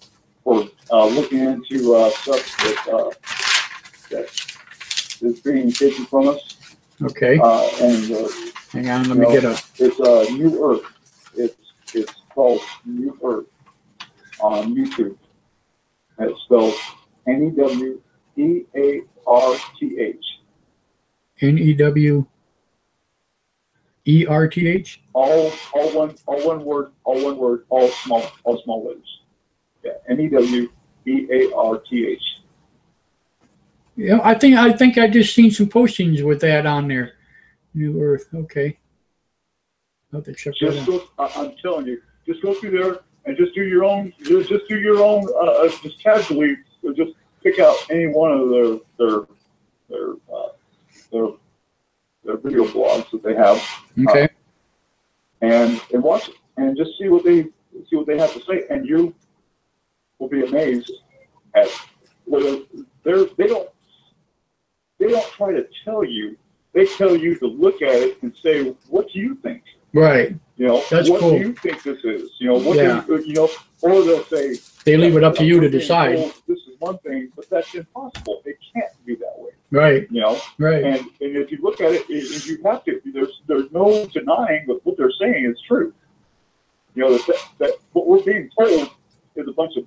looking into stuff that is being taken from us.
Okay.
And
hang on, let me get up.
It's New Earth. It's called New Earth on YouTube. And it's spelled NEWEARTH.
NEWEARTH.
All one word, all small letters. Yeah, NEWEARTH.
Yeah, I think I just seen some postings with that on there. New Earth, okay. I'll have to check that out.
I'm telling you, just go through there and just do your own. Just casually, just pick out any one of their video blogs that they have.
Okay.
And watch it and just see what they have to say, and you will be amazed at whether they don't try to tell you. They tell you to look at it and say, what do you think?
Right.
You know,
that's
what
cool.
do you think this is? You know, what do you know, or they'll say
they leave it up to you to decide.
This is one thing, but that's impossible. It can't be that way.
Right.
You know.
Right.
And if you look at it, you have to. There's no denying that what they're saying is true. You know that what we're being told is a bunch of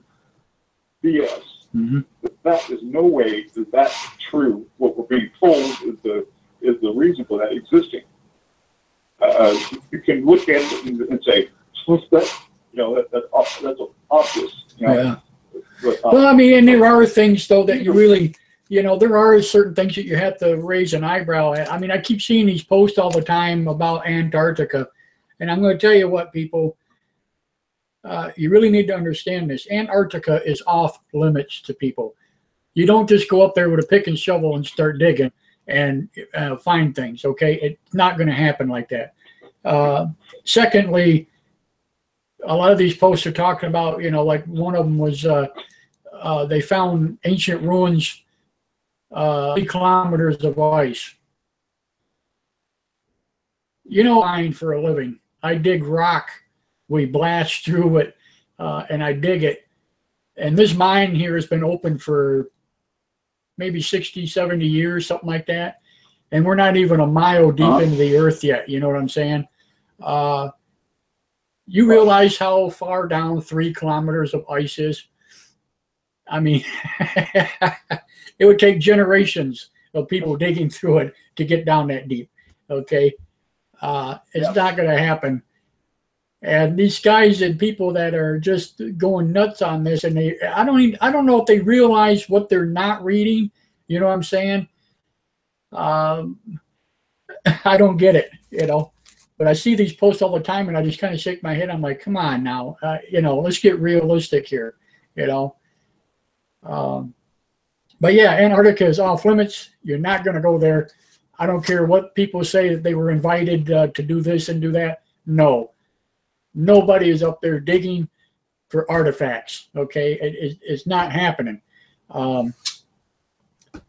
BS.
Mm-hmm.
That is no way that that's true. What we're being told is the reason for that existing. You can look at it and say, what's that? You know, that's obvious. You know?
Yeah. Well, I mean, and there are things, though, that you really, you know, there are certain things that you have to raise an eyebrow at. I mean, I keep seeing these posts all the time about Antarctica. And I'm going to tell you what, people, you really need to understand this. Antarctica is off limits to people. You don't just go up there with a pick and shovel and start digging and find things, okay? It's not going to happen like that. Secondly, a lot of these posts are talking about, you know, like one of them was they found ancient ruins, 3 kilometers of ice. you know, mine for a living. I dig rock. We blast through it, and I dig it. And this mine here has been open for maybe 60, 70 years, something like that. And we're not even a mile deep into the earth yet. You know what I'm saying? You realize how far down 3 kilometers of ice is? I mean, it would take generations of people digging through it to get down that deep. Okay. It's not going to happen. And these guys and people that are just going nuts on this, and I don't know if they realize what they're not reading. You know what I'm saying? I don't get it, you know. But I see these posts all the time, and I just kind of shake my head. I'm like, come on now, you know, let's get realistic here, you know. But yeah, Antarctica is off limits. You're not going to go there. I don't care what people say that they were invited to do this and do that. No, nobody is up there digging for artifacts. Okay, it's not happening. And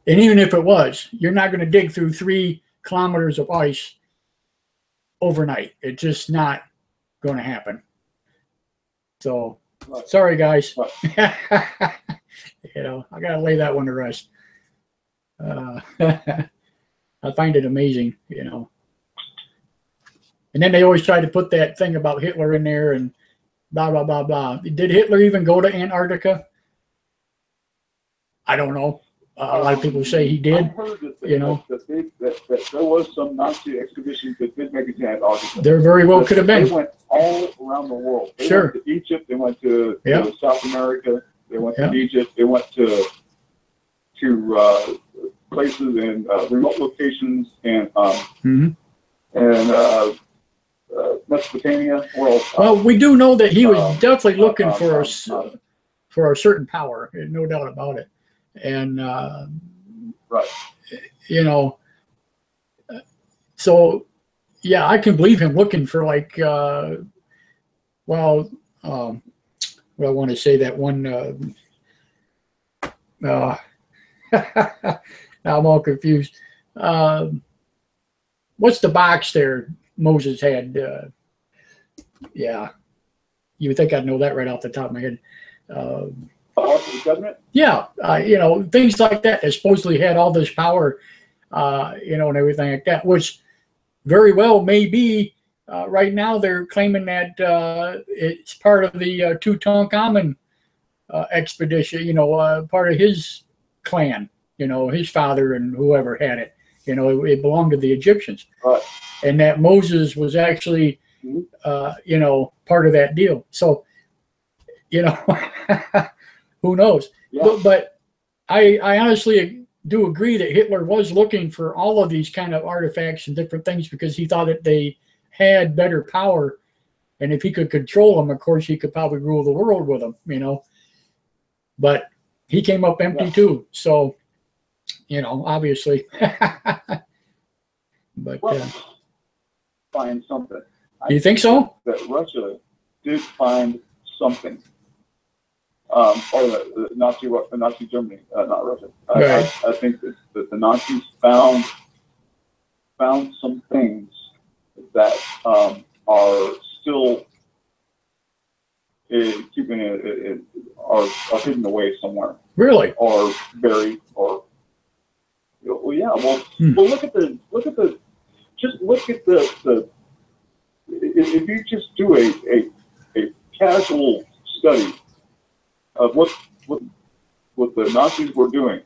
even if it was, you're not going to dig through 3 kilometers of ice overnight. It's just not going to happen. So, sorry guys. You know, I gotta lay that one to rest. I find it amazing, you know. And then they always try to put that thing about Hitler in there and blah, blah, blah, blah. Did Hitler even go to Antarctica? I don't know. A lot of people say he did.
I've heard that
you know,
that there was some Nazi expeditions that did make it to Antarctica.
There very well could have been.
They went all around the world. They went to Egypt. They went to South America. They went to Egypt. They went to places in remote locations and Mesopotamia.
Well, we do know that he was definitely looking for a certain power, no doubt about it. And you know, so yeah, I can believe him looking for like well, I want to say that one. Now I'm all confused. What's the box there Moses had? Yeah, you would think I'd know that right off the top of my head. Yeah, you know, things like that. They supposedly had all this power, you know, and everything like that, which very well may be. Right now, they're claiming that it's part of the Tutankhamun expedition, you know, part of his clan, you know, his father and whoever had it. You know, it belonged to the Egyptians.
Right.
And that Moses was actually, you know, part of that deal. So, you know, who knows? Yeah. But I honestly do agree that Hitler was looking for all of these kind of artifacts and different things because he thought that they had better power. And if he could control them, of course, he could probably rule the world with them, you know. But he came up empty too. So, you know, obviously. But
find something.
You think so?
That Russia did find something. Or the Nazi Germany, not Russia.
Right.
I think that the Nazis found some things that are still keeping it are hidden away somewhere.
Really?
Or buried, or well, yeah. Well, look at the if you just do a casual study of what the Nazis were doing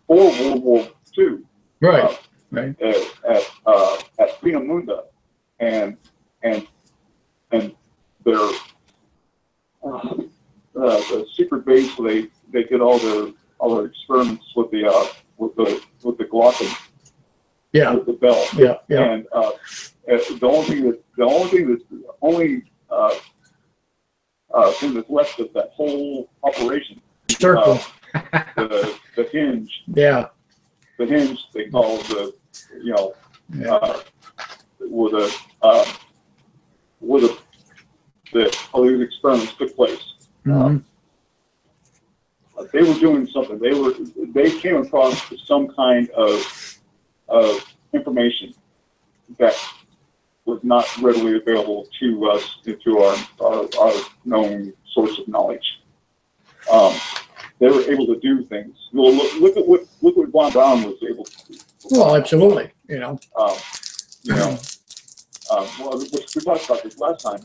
for World War II,
right,
at Peenemünde, and their the secret base where they did all their experiments with the Glocken, with the bell, and the only thing that's left of that whole operation,
circle,
the hinge,
the
hinge they call the all these experiments took place. They were doing something. They came across some kind of information that not readily available to us, to our known source of knowledge. They were able to do things. Well, look at what Von Braun was able to do.
Well, absolutely.
Well, we talked about this last time.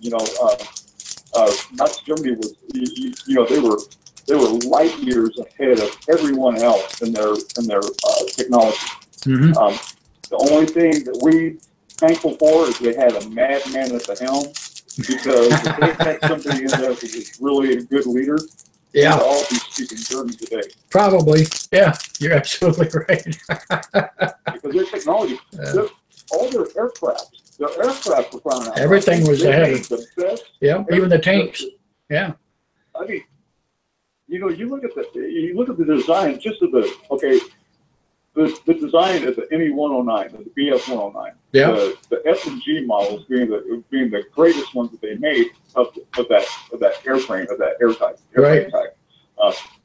Nazi Germany was, they were light years ahead of everyone else in their technology.
Mm-hmm.
The only thing that we're thankful for is they had a madman at the helm, because if they had somebody in there who was really a good leader,
yeah,
we'd all be speaking German today.
Probably. Yeah, you're absolutely right.
Because their technology, all their aircraft were flying out.
Everything was ahead.
The best.
Yeah, even the tanks. Yeah.
I mean, you look at the design just of the design of the NE109, the BF109.
Yeah.
The S and G models being the greatest ones that they made of that airframe, of that airframe type.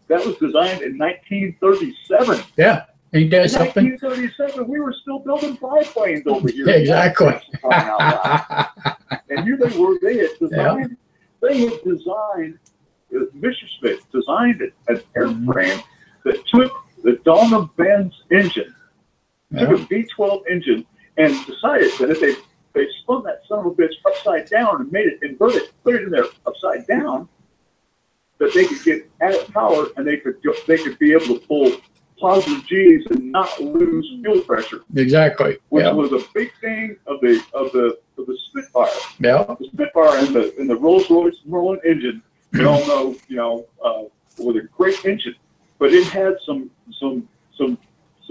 That was designed in 1937.
Yeah. Ain't that something?
1937, we were still building biplanes over here.
Exactly.
And here they were. They had designed. Yeah. They had designed. Messerschmitt designed an airframe that took the Daimler-Benz engine, took a V12 engine, and decided that if they spun that son of a bitch upside down and made it inverted, put it in there upside down, that they could get added power and they could be able to pull positive G's and not lose fuel pressure.
Exactly.
Which was a big thing of the Spitfire.
Yeah.
The Spitfire and the Rolls-Royce Merlin engine, we all know, was a great engine, but it had some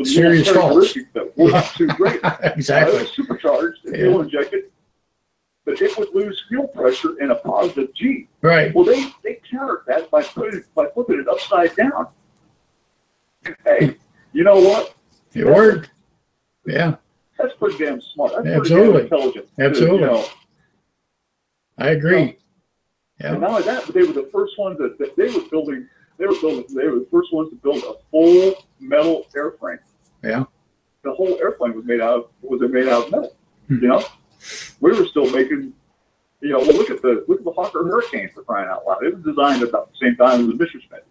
serious
characteristics that were not too great.
Exactly.
It was supercharged, fuel injected, but it would lose fuel pressure in a positive G.
Right.
Well, they countered that by flipping it upside down. Hey, you know what?
It worked. Yeah.
That's pretty damn smart. That's
Absolutely.
pretty damn intelligent.
Absolutely. I agree.
Yeah. And not only that, but they were the first ones that they were building. They were the first ones to build a full metal airframe.
Yeah.
The whole airplane was made out of metal. We were still making. Well, look at the Hawker Hurricane, for crying out loud. It was designed about the same time as the Messerschmitt.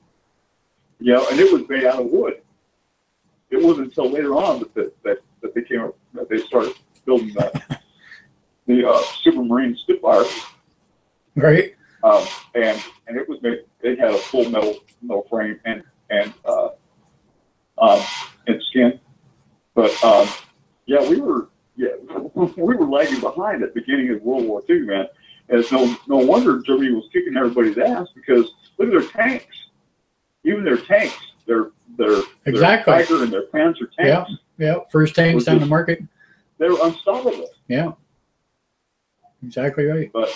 And it was made out of wood. It wasn't until later on that they started building the Supermarine Spitfire.
Right.
And it was made. It had a full metal frame and skin. But we were lagging behind at the beginning of World War II, man. And it's no wonder Germany was kicking everybody's ass, because look at their tanks. Even their tanks, their Tiger and their Panzer tanks.
Yeah. First tanks on the market.
They were unstoppable.
Yeah. Exactly right.
But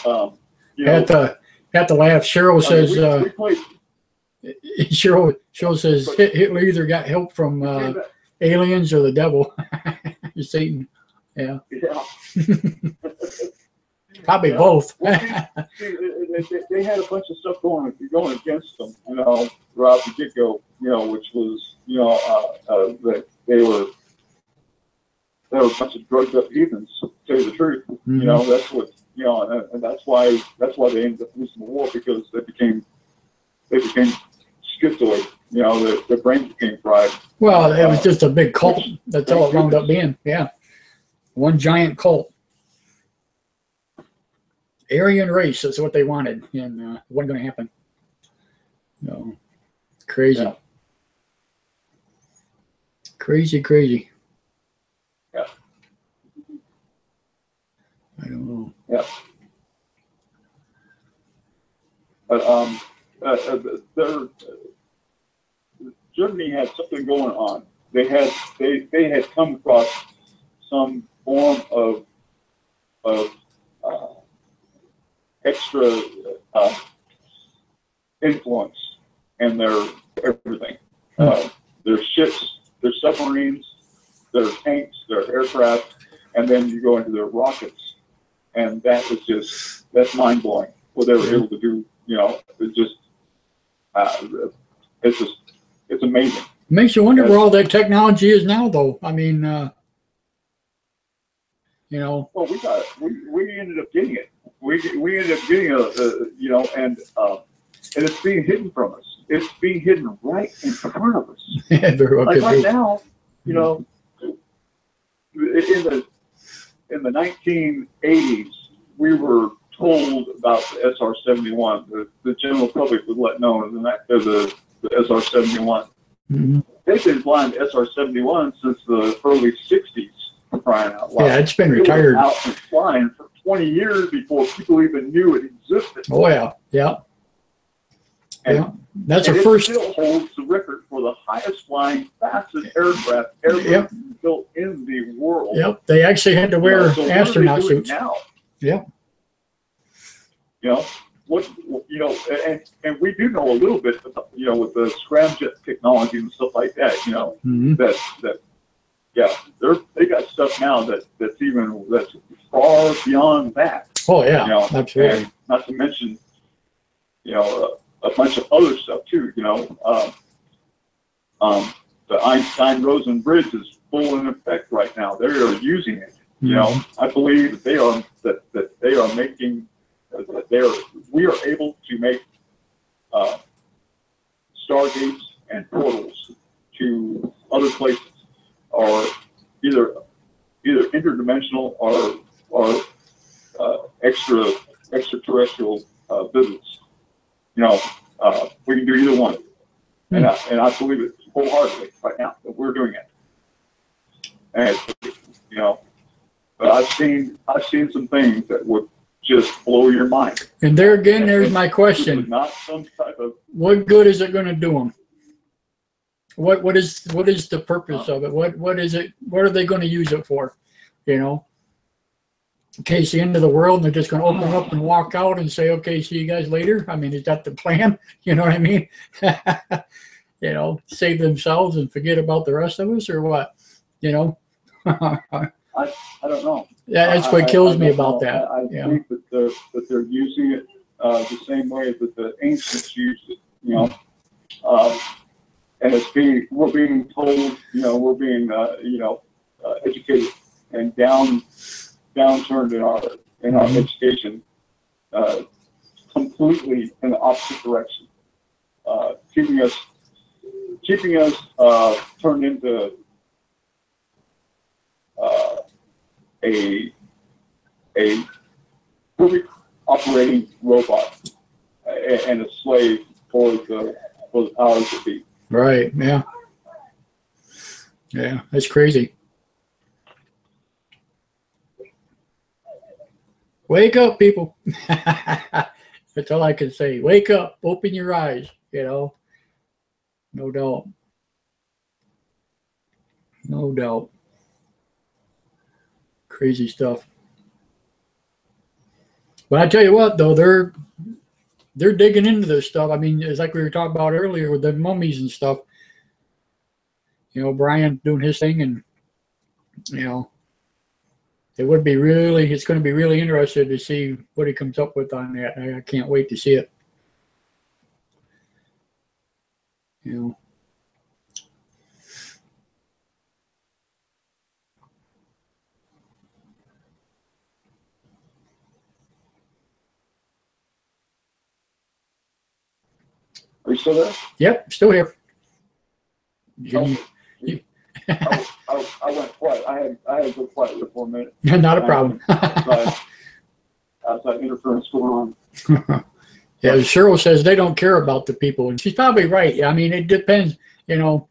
Got to laugh. Cheryl says. Cheryl says Hitler either got help from aliens or the devil, Satan. Yeah. Probably both.
Well, they had a bunch of stuff going against them, throughout the get-go, which was, that they were a bunch of drugged up heathens, to tell you the truth. Mm-hmm. That's what, and that's why they ended up losing the war, because they became schizoid. Their brains became fried.
Well, it was just a big cult. That's all it wound up being. Yeah. One giant cult. Aryan race is what they wanted, and it wasn't going to happen. No. Crazy.
Yeah.
Crazy.
Yeah.
I don't know.
Yeah. But Germany had something going on. They had come across some form of extra influence in their everything. Their ships, their submarines, their tanks, their aircraft, and then you go into their rockets, and that's mind blowing. What they were able to do, it's amazing.
Makes you wonder where all that technology is now, though. I mean, you know.
Well, we ended up getting it. We ended up getting you know, and it's being hidden from us. It's being hidden right in front of us.
Very well
like
could
right
be.
now, you know, in the 1980s, we were told about the SR-71. The general public was let know as the SR-71.
Mm-hmm.
They've been flying the SR-71 since the early 60s, for crying out loud.
Yeah, it's been retired.
It was out and flying for 20 years before people even knew it existed.
Oh, yeah. Yeah.
And,
yeah. That's
and
a
it
first.
still holds the record for the highest flying, fastest aircraft ever built in the world.
Yep. They actually had to wear
so
astronaut
what are they doing
suits.
now?
Yep.
You know, you know, and we do know a little bit about, you know, with the scramjet technology and stuff like that, you know,
Mm-hmm.
that yeah, they got stuff now that's far beyond that.
Oh, yeah.
You know,
Absolutely.
and not to mention, you know, a bunch of other stuff too. You know, the Einstein-Rosen bridge is full in effect right now. They are using it. You know, I believe that they are making we are able to make stargates and portals to other places, or either interdimensional or extraterrestrial visits. You know, we can do either one, and I believe it wholeheartedly right now that we're doing it. And you know, but I've seen some things that would just blow your mind.
And there again, there's my question.
Not some type of.
What good is it going to do them? What is the purpose of it? What is it? What are they going to use it for? You know, in case the end of the world, and they're just going to open up and walk out and say, "Okay, see you guys later." I mean, is that the plan? You know what I mean? You know, save themselves and forget about the rest of us, or what? You know.
I don't know.
Yeah, that's what kills me about that.
I think that they're using it the same way that the ancients used it. You know, and we're being told. You know, we're being educated and downturned in our education, completely in the opposite direction, keeping us turned into a perfect operating robot and a slave for the powers that be.
Right. Yeah. Yeah. That's crazy. Wake up, people. That's all I can say. Wake up. Open your eyes. You know. No doubt. No doubt. Crazy stuff. But I tell you what, though, they're digging into this stuff. I mean, it's like we were talking about earlier with the mummies and stuff. You know, Brian doing his thing, and you know, it's going to be really interesting to see what he comes up with on that. I can't wait to see it. You know.
Are you still there?
Yep, still here.
I went quiet. I had to go quiet for a minute.
Not a problem.
outside interference going on.
Yeah, Cheryl says they don't care about the people, and she's probably right. I mean, it depends. You know,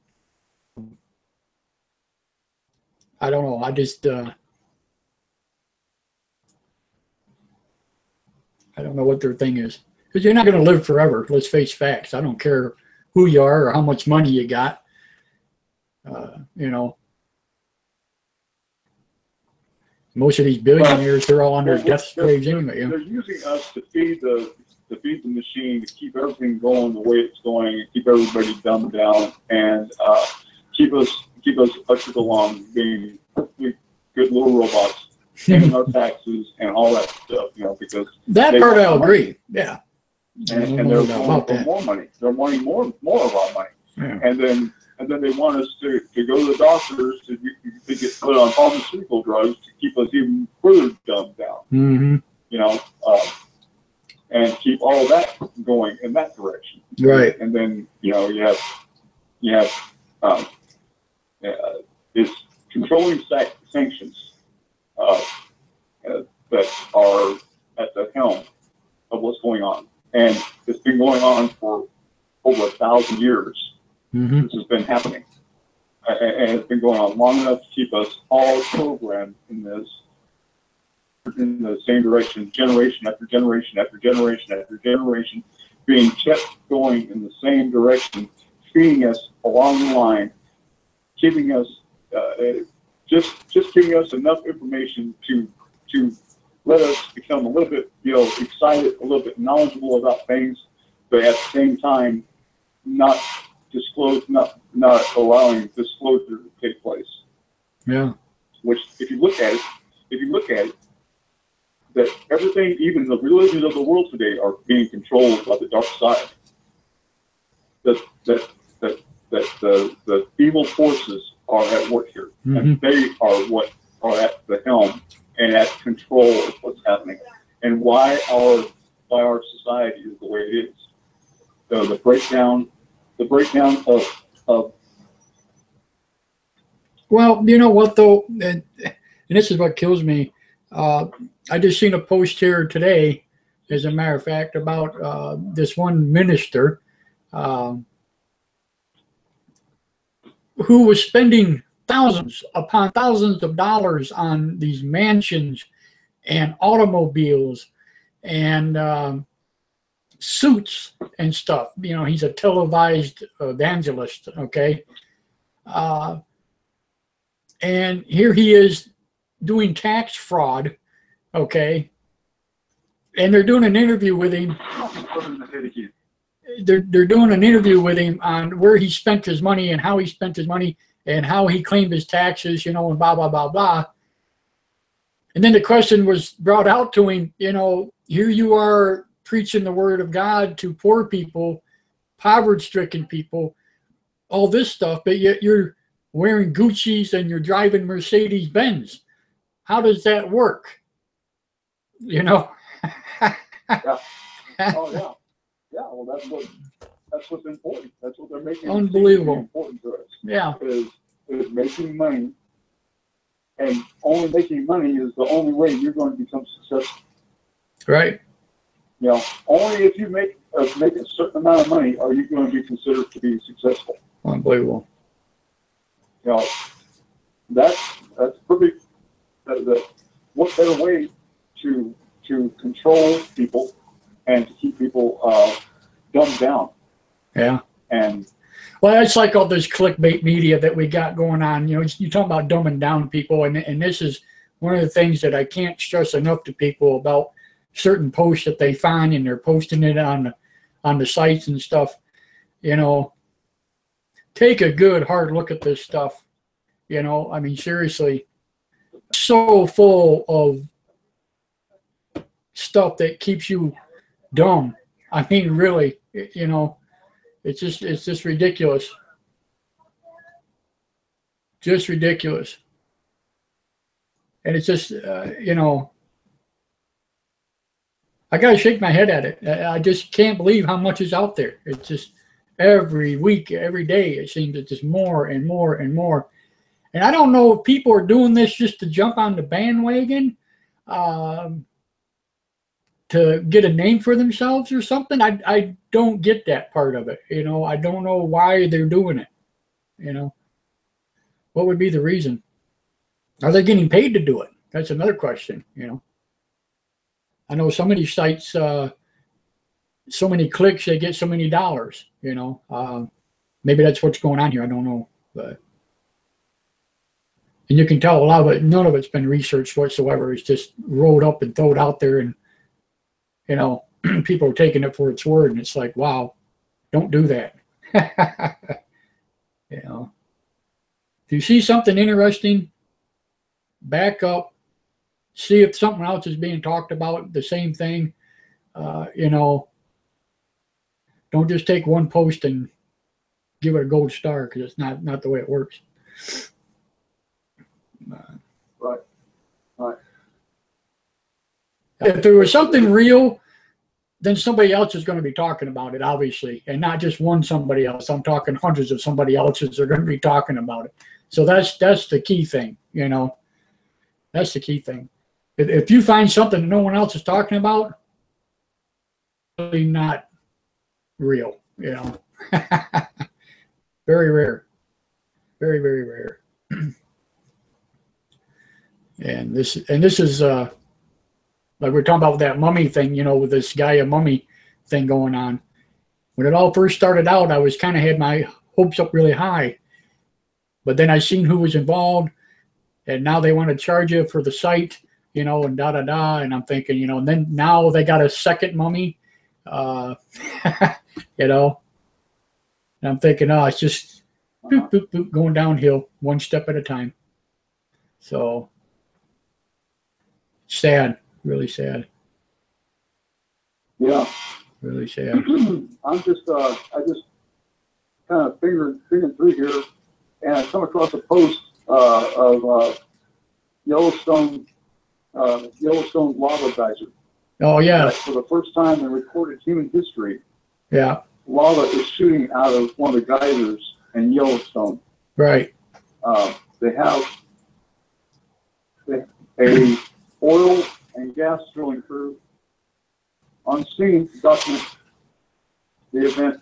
I don't know. I just I don't know what their thing is. Because you're not going to live forever. Let's face facts. I don't care who you are or how much money you got. You know, most of these billionaires, they're all under death's graves anyway.
They're using us to feed the machine, to keep everything going the way it's going, and keep everybody dumbed down, and keep us ushered along, being perfectly good little robots, paying our taxes and all that stuff. You know, because
that part I'll agree. Yeah.
And they're wanting for more money. They're wanting more of our money. Yeah. And then they want us to go to the doctors to get put on pharmaceutical drugs to keep us even further dumbed down.
Mm-hmm.
You know, and keep all of that going in that direction.
Right.
And then, you know, you have this controlling sanctions that are at the helm of what's going on. And it's been going on for over 1,000 years.
Mm-hmm.
This has been happening. And it's been going on long enough to keep us all programmed in the same direction, generation after generation after generation after generation, being kept going in the same direction, feeding us along the line, keeping us just giving us enough information to let us become a little bit, you know, excited, a little bit knowledgeable about things, but at the same time not allowing disclosure to take place.
Yeah.
Which, if you look at it, that everything, even the religions of the world today, are being controlled by the dark side. That the evil forces are at work here,
Mm-hmm.
and they are what are at the helm and at control of what's happening, and why our society is the way it is. So the breakdown of.
Well, you know what though, and this is what kills me. I just seen a post here today, as a matter of fact, about this one minister who was spending thousands upon thousands of dollars on these mansions and automobiles and suits and stuff. You know, he's a televised evangelist, okay? And here he is doing tax fraud, okay? And they're doing an interview with him. They're doing an interview with him on where he spent his money and how he spent his money and how he claimed his taxes, you know, and blah, blah, blah, blah. And then the question was brought out to him, you know, here you are preaching the word of God to poor people, poverty-stricken people, all this stuff, but yet you're wearing Gucci's and you're driving Mercedes-Benz. How does that work? You know?
Yeah. Oh, yeah. Yeah, well, that's what's important. That's what they're making.
Unbelievable.
Important to us.
Yeah.
Is making money, and only making money is the only way you're going to become successful.
Right.
You know, only if you make a certain amount of money are you going to be considered to be successful.
Unbelievable.
You know, that's perfect. What better way to control people and to keep people dumbed down?
Yeah.
And
well, it's like all this clickbait media that we got going on. You know, you talk about dumbing down people, and this is one of the things that I can't stress enough to people about certain posts that they find, and they're posting it on the sites and stuff. You know, take a good hard look at this stuff. You know, I mean, seriously, so full of stuff that keeps you dumb. I mean, really, you know, it's just ridiculous. Just ridiculous. And it's just, you know, I got to shake my head at it. I just can't believe how much is out there. It's just every week, every day, it seems it's just more and more and more. And I don't know if people are doing this just to jump on the bandwagon, to get a name for themselves or something. I don't get that part of it. You know, I don't know why they're doing it. You know, what would be the reason? Are they getting paid to do it? That's another question, you know. I know some of these sites, so many clicks, they get so many dollars, you know. Maybe that's what's going on here. I don't know. But, and you can tell a lot of it, none of it's been researched whatsoever. It's just rolled up and thrown out there, and, you know, people are taking it for its word. And it's like, wow, don't do that. You know, if you see something interesting, back up, see if something else is being talked about, the same thing. You know, don't just take one post and give it a gold star, because it's not the way it works. If there was something real, then somebody else is going to be talking about it, obviously, and not just one somebody else. I'm talking hundreds of somebody else's are going to be talking about it. So that's the key thing, you know. That's the key thing. If you find something that no one else is talking about, really not real, you know. Very rare. Very, very rare. And this is like we're talking about with that mummy thing, you know, with this Gaia mummy thing going on. When it all first started out, I was kind of had my hopes up really high. But then I seen who was involved, and now they want to charge you for the site, you know, and da-da-da. And I'm thinking, you know, and then now they got a second mummy, you know. And I'm thinking, oh, it's just boop, boop, boop, going downhill one step at a time. So sad. Really sad.
Yeah.
Really sad.
I just kind of fingering through here, and I come across a post of Yellowstone lava geyser.
Oh yeah.
For the first time in recorded human history,
Yeah.
lava is shooting out of one of the geysers in Yellowstone.
Right.
They have a oil and gas drilling crew on scene to document the event,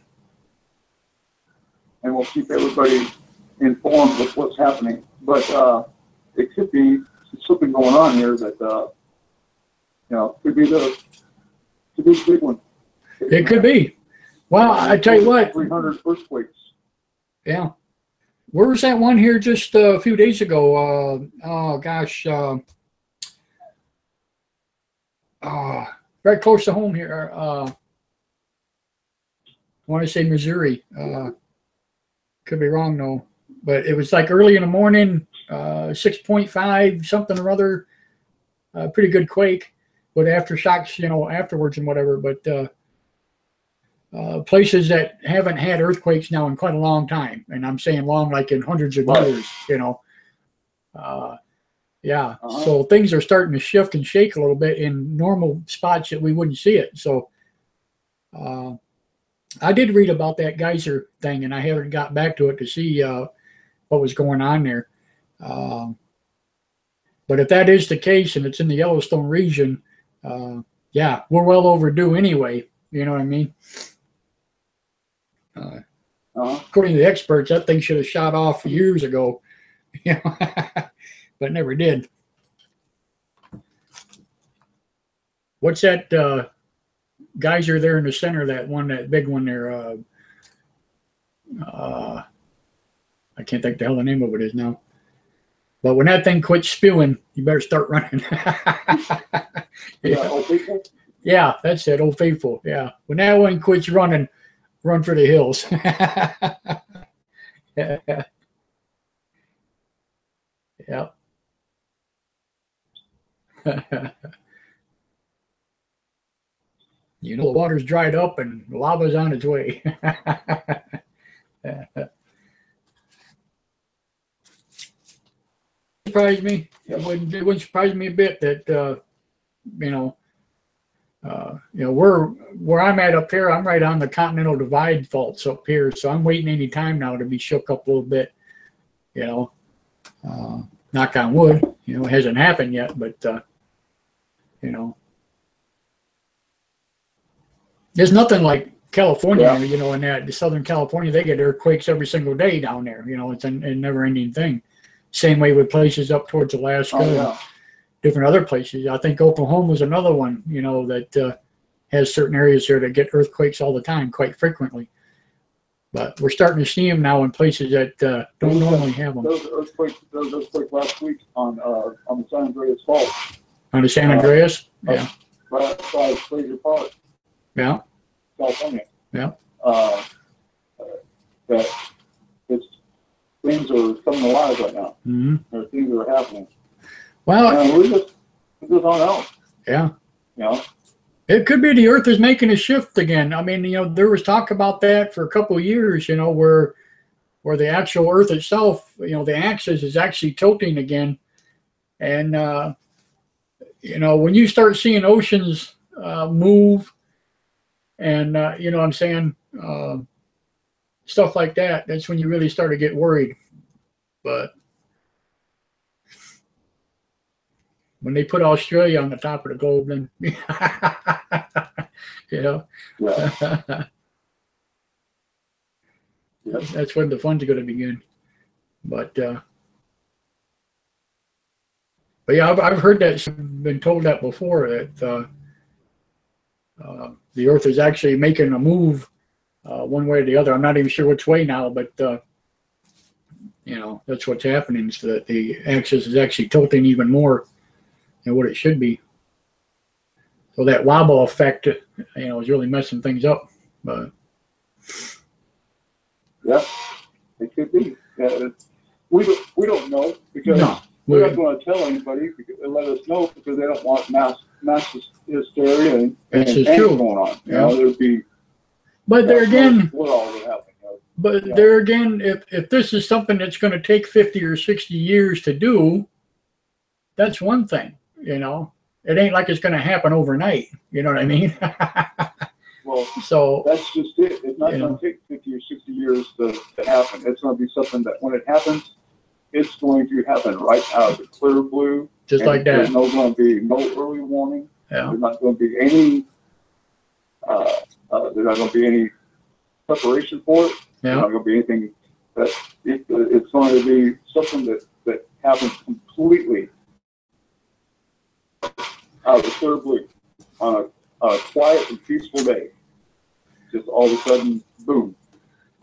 and we'll keep everybody informed with what's happening. But it could be something going on here that you know, could be the big one.
It could be. Well, I tell you what.
300 earthquakes.
Yeah. Where was that one here just a few days ago? Oh gosh. Right close to home here. I want to say Missouri. Could be wrong though, but it was like early in the morning, 6.5 something or other. Pretty good quake, with aftershocks, you know, afterwards and whatever. But places that haven't had earthquakes now in quite a long time, and I'm saying long, like in hundreds of years, you know. Yeah, so things are starting to shift and shake a little bit in normal spots that we wouldn't see it. So I did read about that geyser thing, and I haven't got back to it to see what was going on there. But if that is the case and it's in the Yellowstone region, yeah, we're well overdue anyway. You know what I mean? According to the experts, that thing should have shot off years ago. You know? But never did. What's that geyser there in the center? That big one there. I can't think the hell the name of it is now. But when that thing quits spewing, you better start running. Yeah. Yeah, that's it. Old Faithful. Yeah. When that one quits running, run for the hills. Yeah. Yeah. You know, the water's dried up and lava's on its way. Surprised me. It wouldn't surprise me a bit that you know, where I'm at up here, I'm right on the Continental Divide faults up here, so I'm waiting any time now to be shook up a little bit. You know, knock on wood. You know, it hasn't happened yet, but you know, there's nothing like California. Yeah. You know, in that Southern California, they get earthquakes every single day down there. You know, it's a never-ending thing. Same way with places up towards Alaska. Oh, yeah. Different other places. I think Oklahoma's another one, you know, that has certain areas there that get earthquakes all the time, quite frequently. But we're starting to see them now in places that don't normally have them.
Those earthquakes last week on the San Andreas Fault.
On the San Andreas? Yeah.
Right outside Fraser Park.
Yeah.
California.
Yeah.
That things are coming alive right now.
Mm-hmm.
There things that are happening.
Well,
we just don't know.
Yeah.
You know?
It could be the Earth is making a shift again. I mean, you know, there was talk about that for a couple of years, you know, where the actual Earth itself, you know, the axis is actually tilting again. And, you know, when you start seeing oceans move and, you know what I'm saying, stuff like that, that's when you really start to get worried. But when they put Australia on the top of the globe, then, you know, that's when the fun's going to begin. But yeah, I've heard that, been told that before, that the Earth is actually making a move one way or the other. I'm not even sure which way now, but you know, that's what's happening, so that the axis is actually tilting even more than what it should be. So that wobble effect, you know, is really messing things up. But
yeah, it could be. We don't know, because we're not going to tell anybody and let us know, because they don't want mass hysteria and panic going on. You know, there'd be.
But there again,
what all would happen?
But there again, if this is something that's going to take 50 or 60 years to do, that's one thing. You know, it ain't like it's going to happen overnight. You know what I mean?
Well,
so
that's just it. It's not going to take 50 or 60 years to happen. It's going to be something that when it happens, it's going to happen right out of the clear blue.
Just like that.
There's going to be no early warning.
Yeah.
There's not going to be any. There's not going to be any preparation for it.
Yeah.
There's not going to be anything. It's going to be something that happens completely out of the clear blue on a quiet and peaceful day. Just all of a sudden, boom.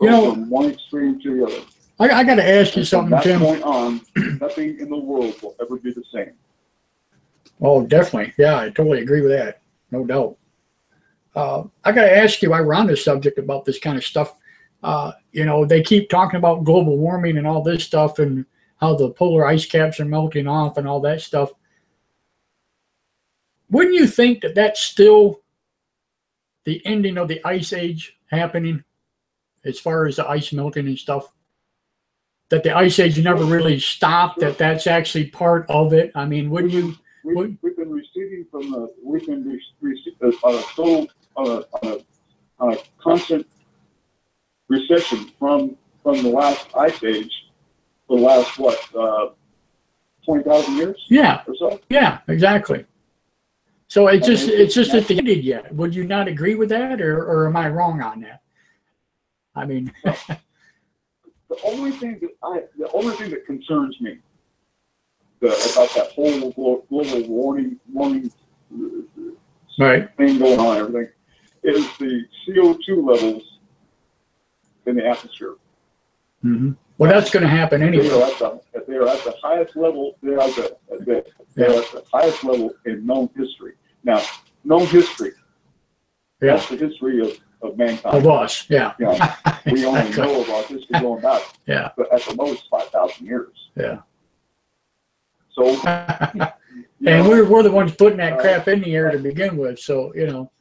You know,
from one extreme to the other.
I got to ask you something, Tim.
From that point on, nothing in the world will ever be the same.
Oh, definitely. Yeah, I totally agree with that. No doubt. I got to ask you, while we're on this subject about this kind of stuff, you know, they keep talking about global warming and all this stuff, and how the polar ice caps are melting off and all that stuff. Wouldn't you think that that's still the ending of the ice age happening, as far as the ice melting and stuff? That the ice age never really stopped, that that's actually part of it? I mean, wouldn't you?
We've been receding from the, we've been on a constant recession from the last ice age for the last, what, 20,000 years?
Yeah.
Or so?
Yeah, exactly. So it's just at the end yet. Would you not agree with that, or am I wrong on that? I mean,
the only thing that concerns me about that whole global warming
right
thing going on, everything, is the CO2 levels in the atmosphere.
Mm-hmm. Well, that's going to happen anyway.
They are at the highest level. They are at the highest level in known history. Now, known history.
Yeah.
That's the history of mankind.
Of us, yeah.
You know, we only know about history going back, but at the most 5,000 years.
Yeah.
So,
and we're the ones putting that crap in the air to begin with. So, you know,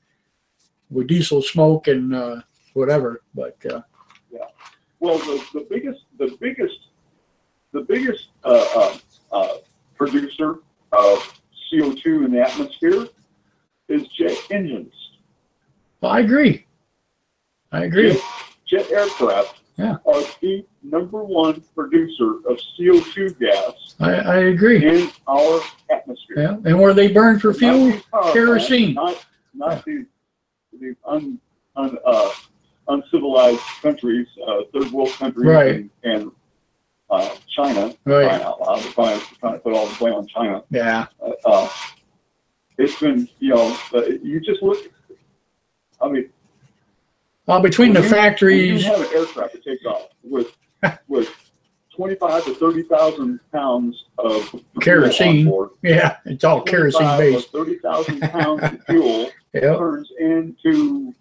with diesel smoke and whatever. But yeah.
Well, the biggest producer of CO2 in the atmosphere is jet engines.
Well, I agree.
Jet aircraft are the #1 producer of CO2 gas.
I agree.
In our atmosphere.
Yeah, and where they burn for fuel, kerosene.
Not these uncivilized countries, third world countries, and China.
Right.
We're trying to put all the blame on China.
Yeah.
It's been, you know, you just look. I mean,
between the factories,
you have an aircraft that takes off with 25 to 30,000 pounds of
kerosene.
Fuel on board.
Yeah, it's all kerosene based.
30,000 pounds of fuel turns into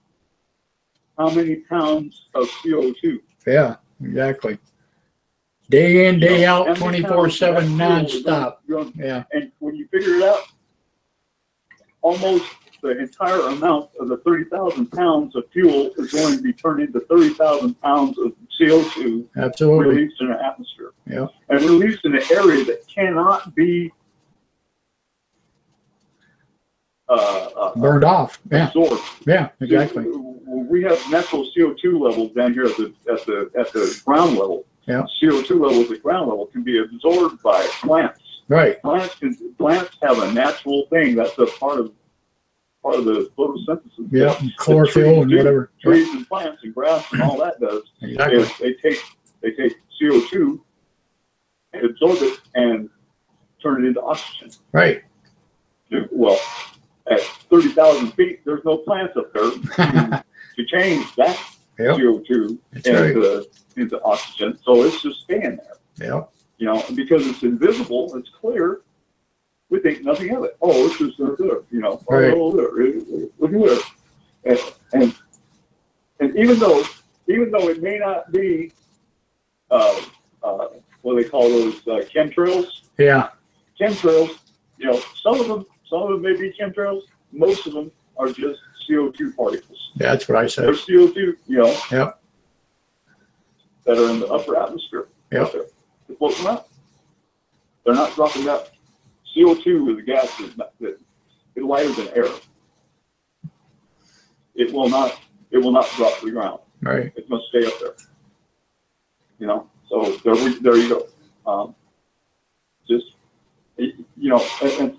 how many pounds of CO2?
Yeah, exactly. Day in, day out, 24/7, nonstop. Yeah.
And when you figure it out, almost the entire amount of the 30,000 pounds of fuel is going to be turned into 30,000 pounds of CO2 released in the atmosphere.
Yeah.
And released in an area that cannot be
burned off. Yeah.
Absorbed.
Yeah, exactly.
We have natural CO2 levels down here at the ground level.
Yeah.
CO2 levels at ground level can be absorbed by plants.
Right.
Plants have a natural thing. That's a part of the photosynthesis.
Yeah, chlorophyll and whatever.
Trees and plants and grass and all that does
Exactly.
is they take CO2 and absorb it and turn it into oxygen.
Right.
Well, at 30,000 feet, there's no plants up there to change that CO2 into oxygen. So it's just staying there.
Yeah.
You know, because it's invisible, it's clear. We think nothing of it. Oh, it's just there. You know,
right.
Oh, there. Look at there. And even though it may not be what they call those chemtrails.
Yeah.
Chemtrails. You know, some of them may be chemtrails. Most of them are just CO2 particles.
Yeah, that's what I said.
They're CO2, you know.
Yep.
That are in the upper atmosphere.
Yep.
They're floating around. They're not dropping out. CO2 is a gas that is lighter than air. It will not drop to the ground.
Right.
It must stay up there. You know. So there you go. Just you know, and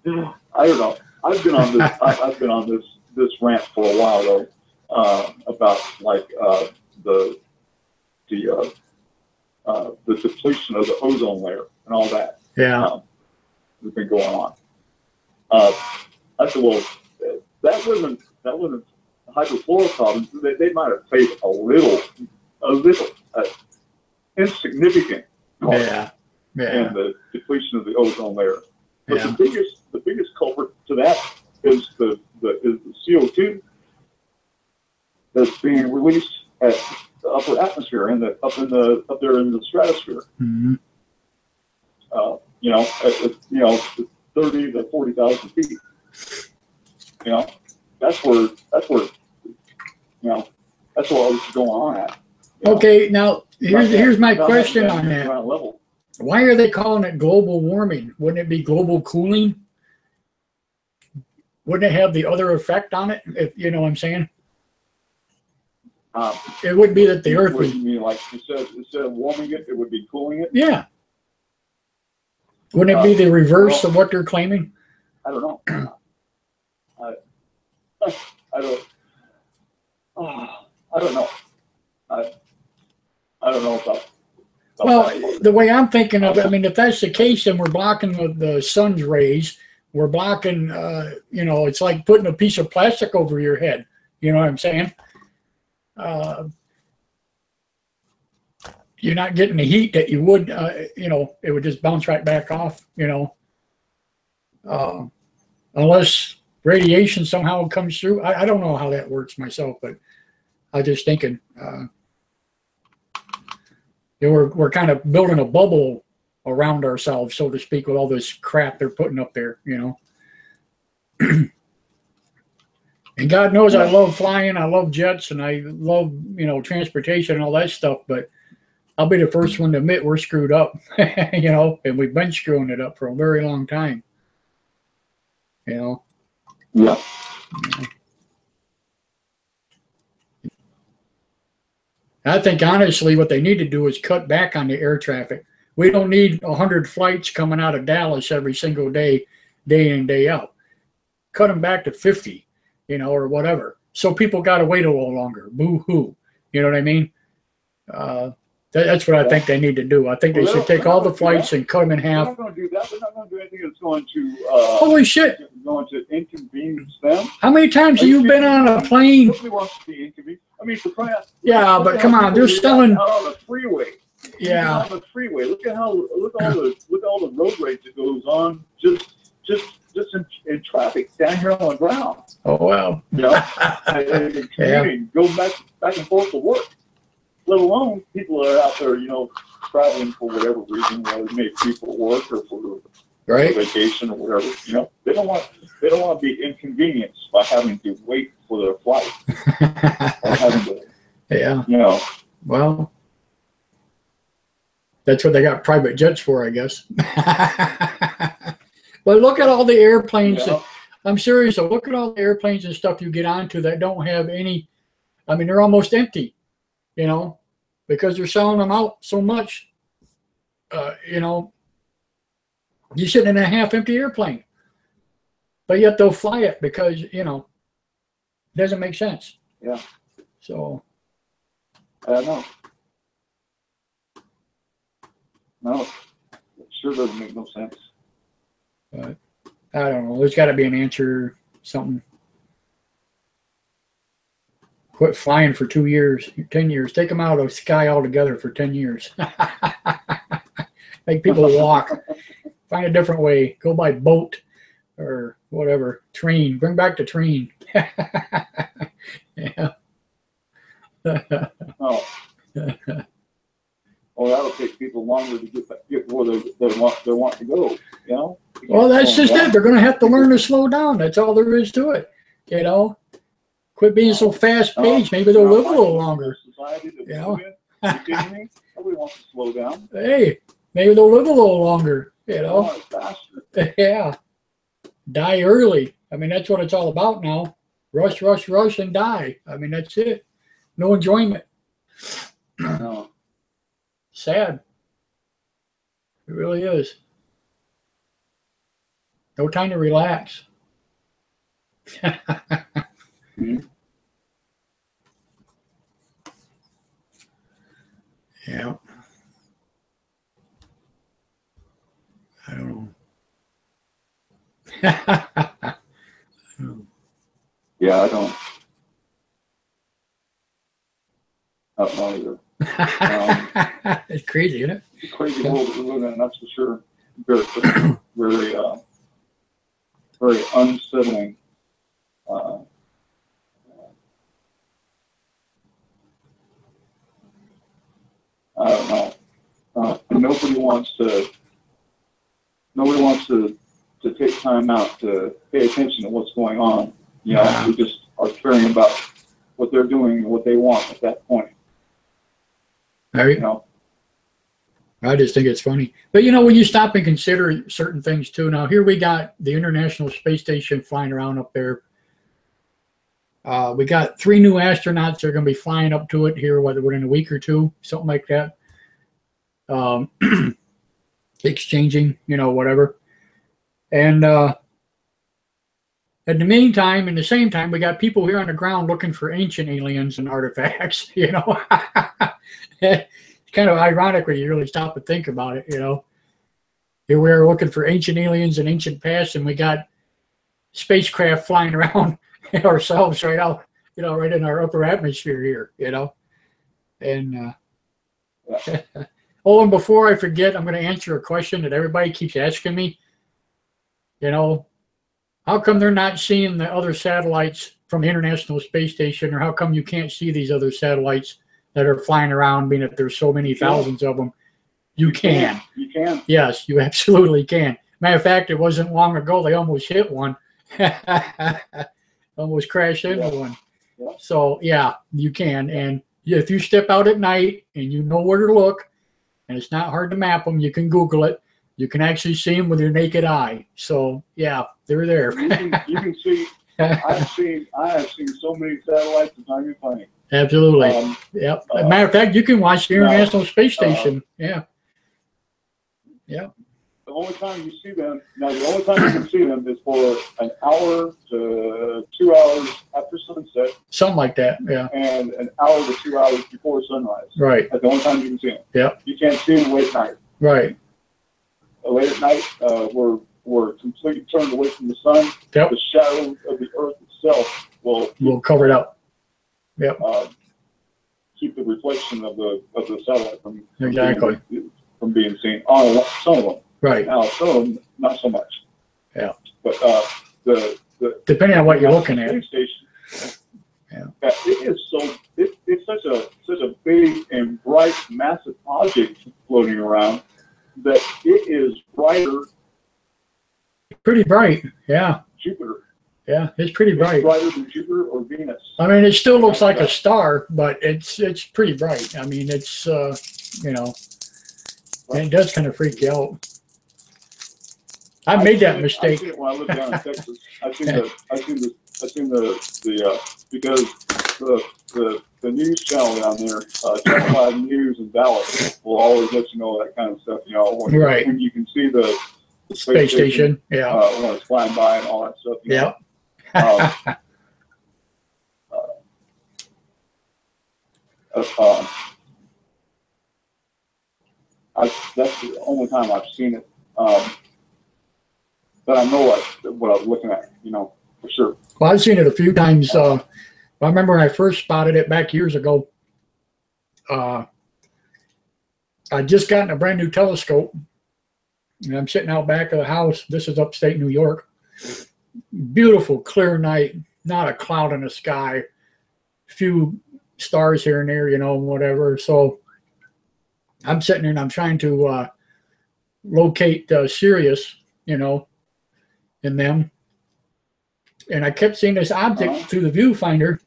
I don't know. I've been on this. I've been on this rant for a while though, about like the depletion of the ozone layer and all that.
Yeah.
That's been going on. I said, well, that wasn't hydrofluorocarbons. They might have played a little insignificant part in the depletion of the ozone layer. But the biggest culprit to that is the CO2 that's being released at the upper atmosphere and up there in the stratosphere.
Mm-hmm.
You know, at 30 to 40,000 feet. You know, that's where you know that's what was going on at.
Okay, now here's my question on that.
Level.
Why are they calling it global warming? Wouldn't it be global cooling? Wouldn't it have the other effect on it? If you know what I'm saying. It would be that the Earth would.
You mean like instead of warming it, it would be cooling it?
Yeah. Wouldn't it be the reverse of what they're claiming?
I don't know. I don't know. I don't know about
well, the way I'm thinking of it, I mean, if that's the case, then we're blocking the sun's rays. We're blocking, you know, it's like putting a piece of plastic over your head. You know what I'm saying? You're not getting the heat that you would, you know, it would just bounce right back off, you know, unless radiation somehow comes through. I don't know how that works myself, but I was just thinking, we're kind of building a bubble around ourselves, so to speak, with all this crap they're putting up there, you know. And God knows I love flying, I love jets, and I love, you know, transportation and all that stuff, but I'll be the first one to admit we're screwed up, you know, and we've been screwing it up for a very long time, you know.
Yeah.
I think, honestly, what they need to do is cut back on the air traffic. We don't need 100 flights coming out of Dallas every single day, day in, day out. Cut them back to 50, you know, or whatever. So people got to wait a little longer. Boo-hoo. You know what I mean? That's what I think they need to do. I think they should take all the flights and cut them in half.
We're not going to do that. We're not going to do anything that's going to
holy shit!
Going to inconvenience them.
How many times have you been on a plane?
Nobody wants to be inconvenienced. I mean, for crying out.
Yeah, but come on, they're selling
out on the freeway.
Yeah.
On the freeway. Look at all the road rage that goes on just in traffic down here on the ground.
Oh well.
You know, and commuting, go back and forth to work. Let alone people that are out there, you know, traveling for whatever reason, whether it may be for work or for vacation or whatever. You know, they don't want to be inconvenienced by having to wait for their flight or having to.
Yeah.
You know.
Well, that's what they got private jets for, I guess. But look at all the airplanes.
Yeah.
I'm serious. So look at all the airplanes and stuff you get onto that don't have any. I mean, they're almost empty, you know, because they're selling them out so much. You know, you're sitting in a half-empty airplane, but yet they'll fly it because, you know, it doesn't make sense.
Yeah.
So.
I don't know. No, it sure doesn't make no sense.
But I don't know. There's got to be an answer, something. Quit flying for 2 years, 10 years. Take them out of the sky altogether for 10 years. Make people walk. Find a different way. Go by boat or whatever. Train. Bring back the train. Yeah.
Oh. Well, that'll take people longer to get where they want to go. You know.
Well, that's just it. They're going to have to learn to slow down. That's all there is to it. You know. Quit being so fast-paced. Maybe they'll live a little longer.
Society
you know.
Are you kidding me? Nobody wants to slow down.
Hey, maybe they'll live a little longer. You know.
Faster.
Yeah. Die early. I mean, that's what it's all about now. Rush, rush, rush, and die. I mean, that's it. No enjoyment.
No.
Sad. It really is. No time to relax.
Mm-hmm.
Yeah. I don't know.
Yeah, I don't know either.
It's crazy, isn't it?
It's a crazy world that we live in, that's for sure. Very, very unsettling. I don't know. Nobody wants to take time out to pay attention to what's going on. You know, we just are caring about what they're doing and what they want at that point.
Right.
You know?
I just think it's funny. But, you know, when you stop and consider certain things, too. Now, here we got the International Space Station flying around up there. We got 3 new astronauts that are going to be flying up to it here, within a week or two, something like that. Exchanging, you know, whatever. And at the meantime, in the same time, we got people here on the ground looking for ancient aliens and artifacts, you know. It's kind of ironic when you really stop and think about it, you know. Here we are looking for ancient aliens and ancient past, and we got spacecraft flying around ourselves right out, you know, right in our upper atmosphere here, you know. And oh, and before I forget, I'm going to answer a question that everybody keeps asking me. You know, how come they're not seeing the other satellites from the International Space Station, or how come you can't see these other satellites that are flying around, being that there's so many thousands of them? You can.
You can.
Yes, you absolutely can. Matter of fact, it wasn't long ago they almost hit one. Almost crashed into one.
Yeah.
So, yeah, you can. And if you step out at night and you know where to look, and it's not hard to map them, you can Google it. You can actually see them with your naked eye. So, yeah, they're there.
You can see. I have seen so many satellites, it's not even funny.
Absolutely. Yep. Matter of fact, you can watch the International Space Station. Yeah. Yeah.
The only time you see them, the only time you can see them is for an hour to 2 hours after sunset.
Something like that, yeah.
And an hour to 2 hours before sunrise.
Right.
That's the only time you can see them.
Yep.
You can't see them late at night.
Right.
Late at night, we're completely turned away from the sun.
Yep.
The shadow of the earth itself will
cover it up. Yep.
Keep the reflection of the satellite from being seen. On some of them.
Right.
Now some of them not so much.
Yeah.
But the
depending on what you're looking at.
Station,
yeah.
It is so. It's such a big and bright, massive object floating around that it is brighter.
Pretty bright. Yeah.
Jupiter.
Yeah, it's pretty bright.
It's brighter than Jupiter or Venus.
I mean, it still looks like a star, but it's pretty bright. I mean, it's you know, and it does kind of freak you out. I made that
I
mistake.
seen it when I lived down in Texas. I seen the because the news channel down there, Channel 5 News in Dallas, will always let you know that kind of stuff. You know, when you can see the space station,
yeah,
when it's flying by and all that stuff.
Yeah.
That's the only time I've seen it. But I know what I was looking at, you know, for sure.
Well, I've seen it a few times. I remember when I first spotted it back years ago. I just gotten a brand new telescope, and I'm sitting out back of the house. This is upstate New York. Beautiful, clear night, not a cloud in the sky, few stars here and there, you know, whatever. So I'm sitting there and I'm trying to locate Sirius, you know, in them. And I kept seeing this object through the viewfinder,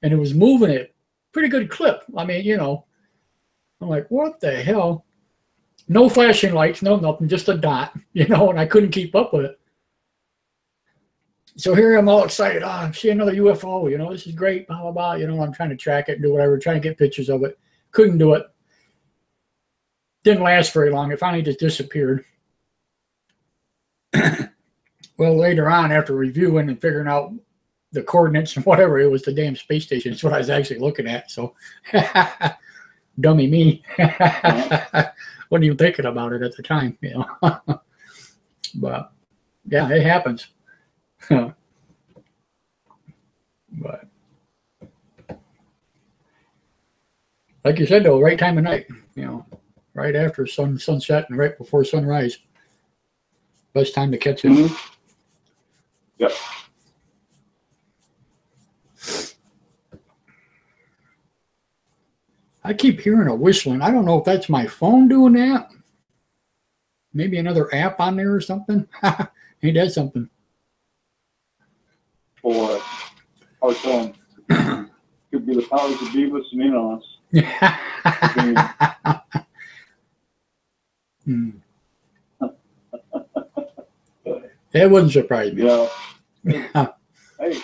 and it was moving at pretty good clip. I mean, you know, I'm like, what the hell? No flashing lights, no nothing, just a dot, you know, and I couldn't keep up with it. So here I'm all excited. Oh, I'm seeing another UFO, you know, this is great, blah, blah, blah. You know, I'm trying to track it and do whatever, trying to get pictures of it. Couldn't do it. Didn't last very long. It finally just disappeared. Well, later on, after reviewing and figuring out the coordinates and whatever, it was the damn space station. It's what I was actually looking at. So, dummy me. Wasn't even thinking about it at the time, you know. But, yeah, it happens. But, like you said, though, right time of night, you know, right after sunset and right before sunrise. Best time to catch it.
Mm-hmm. Yep.
I keep hearing a whistling. I don't know if that's my phone doing that. Maybe another app on there or something. Ain't that something?
Or our phone. Could be the powers that be listening on us.
It wouldn't surprise me.
Yeah. Hey.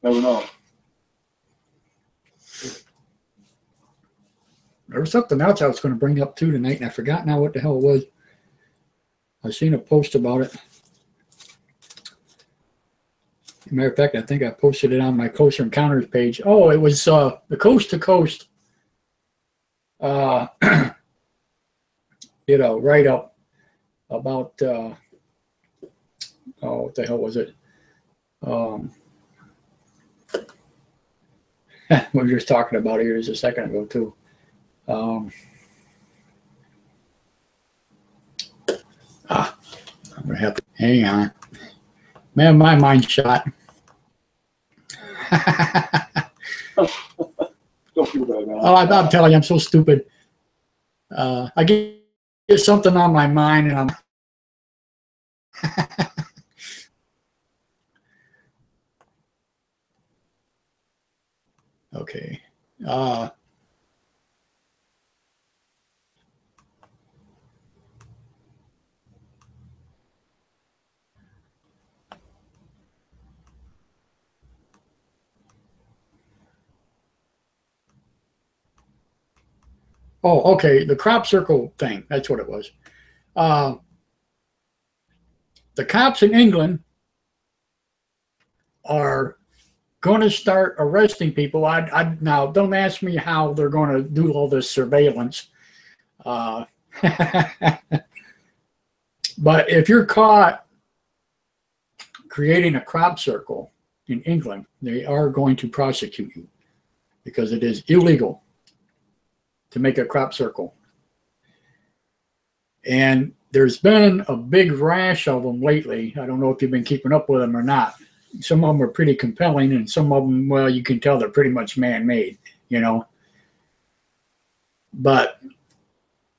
Never know.
There was something else I was going to bring up too tonight, and I forgot now what the hell it was. I seen a post about it. As a matter of fact, I think I posted it on my Closer Encounters page. Oh, it was the Coast to Coast. You know, write up about oh, what the hell was it? We were just talking about it here just a second ago too. I'm gonna have to hang on. Man, my mind's shot.
Don't feel bad now.
Oh, I'm telling you, I'm so stupid. I get something on my mind, and I'm. Okay. Oh, okay. The crop circle thing. That's what it was. The cops in England are going to start arresting people. Now, don't ask me how they're going to do all this surveillance. But if you're caught creating a crop circle in England, they are going to prosecute you because it is illegal to make a crop circle. And there's been a big rash of them lately. I don't know if you've been keeping up with them or not. Some of them are pretty compelling, and some of them, well, you can tell they're pretty much man-made, you know. But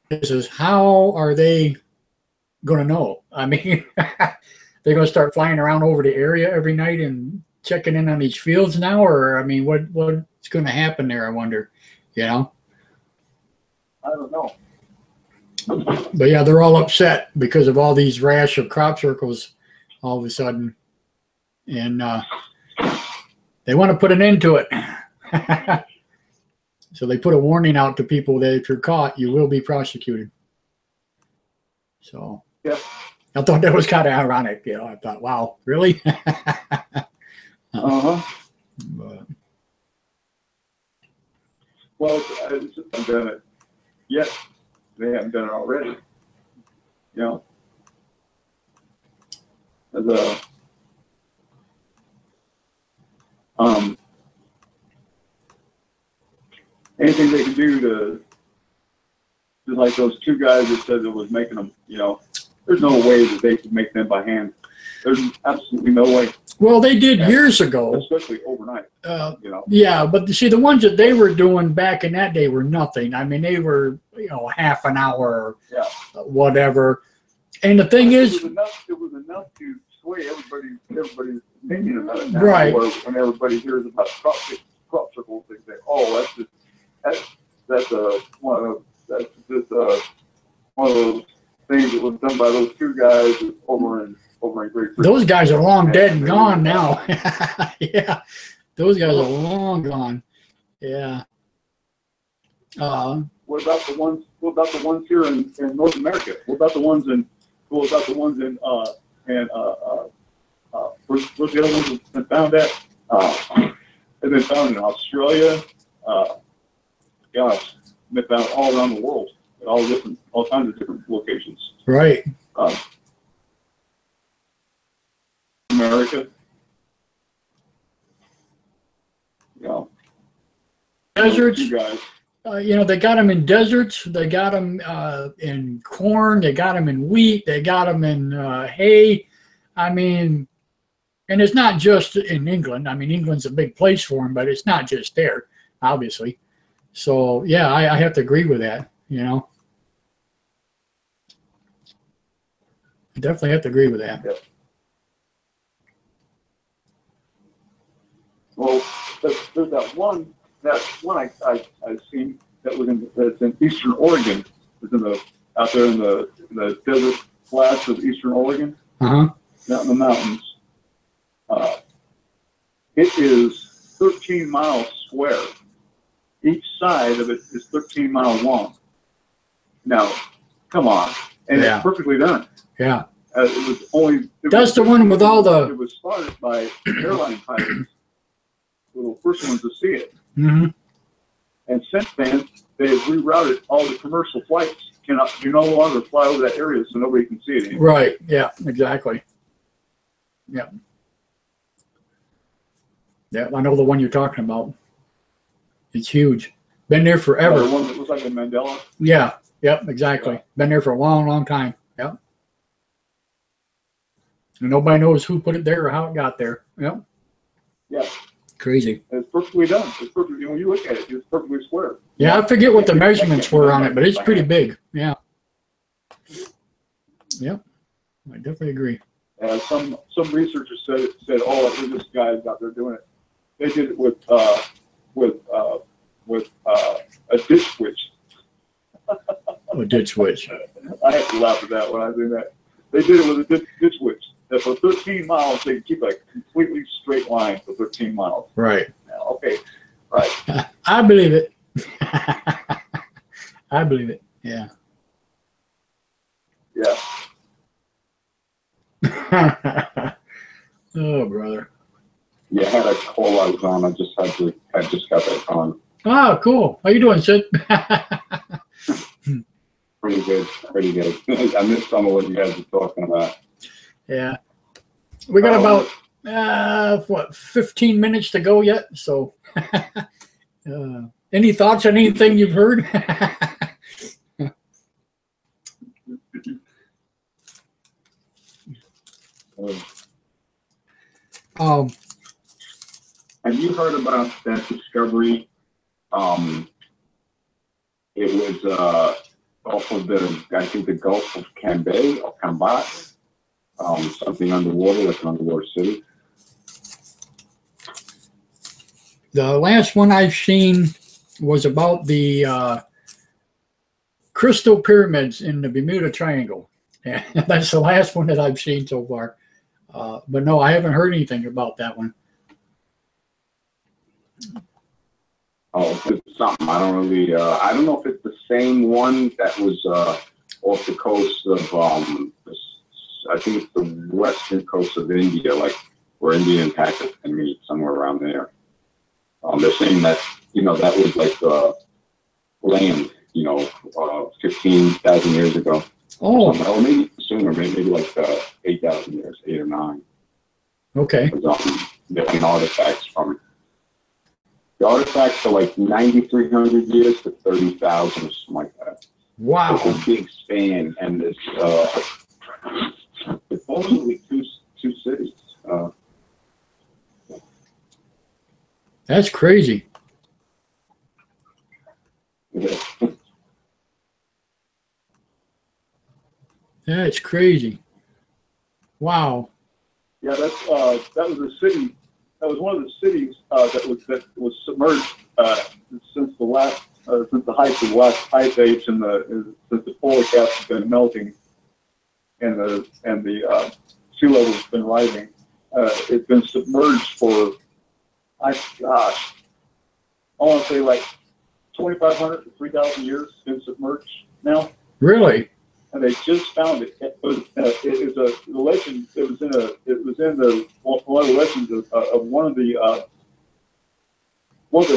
this is, how are they going to know? I mean, they're going to start flying around over the area every night and checking in on these fields now? Or, I mean, what's going to happen there, I wonder, you know?
I don't know.
But yeah, they're all upset because of all these rash of crop circles all of a sudden. And they want to put an end to it. So they put a warning out to people that if you're caught, you will be prosecuted. So
yeah.
I thought that was kind of ironic. You know, I thought, wow, really?
Uh-huh.
But,
well, I just haven't done it yet. They haven't done it already. You know, as a anything they can do to, just like those two guys that said it was making them, you know, there's no way that they could make them by hand. There's absolutely no way.
well, they did years ago.
Especially overnight. You know.
Yeah, but see, the ones that they were doing back in that day were nothing. I mean, they were, you know, half an hour,
yeah,
whatever. And the thing is,
it was enough to sway everybody's opinion about it now.
Right.
Where when everybody hears about crop circles, they say, "Oh, that's one of those things that was done by those two guys over in Great Britain."
Those guys are long dead and gone now. Yeah, those guys are long gone. Yeah.
What about the ones? What about the ones here in North America? What about the ones in? What's the other ones that been found at? They've been found in Australia. Gosh, they've been found all around the world at all kinds of different locations.
Right.
America. You know,
deserts.
You guys.
You know, they got them in deserts. They got them in corn. They got them in wheat. They got them in hay. I mean, and it's not just in England. I mean, England's a big place for them, but it's not just there, obviously. So, yeah, I have to agree with that, you know. I definitely have to agree with that.
Yep. Well, there's that one I've seen that's in Eastern Oregon. It's out there in the desert flats of Eastern Oregon, out in the mountains. It is 13 miles square. Each side of it is 13 miles long. Now, come on, and
Yeah.
it's perfectly done.
Yeah.
It was only.
That's the one with all the.
It was started by airline pilots, the first ones to see it.
Mm-hmm.
And since then, they've rerouted all the commercial flights. You no longer fly over that area, so nobody can see it anymore.
Right. Yeah. Exactly. Yeah. Yeah. I know the one you're talking about. It's huge. Been there forever.
The one that looks like a Mandela.
Yeah. Yep. Exactly. Been there for a long, long time. Yep. And nobody knows who put it there or how it got there. Yep.
Yeah.
Crazy.
It's perfectly done. It's perfectly. When you look at it, it's perfectly square.
Yeah, I forget what the measurements were on it, but it's pretty big. Yeah. Yep. I definitely agree.
Some researchers said, oh, this guy's out there doing it. They did it with a ditch switch.
A ditch switch.
I have to laugh at that when I do that. They did it with a ditch switch. That for 13 miles, they keep a completely straight line for 13 miles.
Right.
Okay. Right.
I believe it. I believe it. Yeah.
Yeah.
Oh, brother.
Yeah, I had a call I was on. I just got that on.
Oh, cool. How you doing, Sid?
Pretty good. Pretty good. I missed some of what you guys were talking about.
Yeah. We got about 15 minutes to go yet. So, any thoughts on anything you've heard?
Have you heard about that discovery? It was off of I think the Gulf of Cambay or Cambat. Something underwater, like an underwater city. The
last one I've seen was about the crystal pyramids in the Bermuda Triangle. Yeah, that's the last one that I've seen so far. But no, I haven't heard anything about that one.
Oh, it's something. I don't really, I don't know if it's the same one that was off the coast of, I think it's the western coast of India, like where India and Pakistan meet, somewhere around there. They're saying that, that was like land, 15,000 years ago.
Oh.
Or maybe sooner, maybe like 8,000 years, 8 or 9.
Okay.
Different artifacts from it. The artifacts are like 9,300 years to 30,000 or something like that.
Wow.
It's a big span, and it's supposedly two cities.
That's crazy.
Yeah.
That's crazy. Wow.
Yeah, that was a city. That was one of the cities that was submerged since the height of the last ice age, and since the polar caps have been melting, and the sea level has been rising. It's been submerged for, I want to say like 2,500 to 3,000 years. It's been submerged now.
Really?
And they just found it. It was a legend. It was in one of the legends of one of the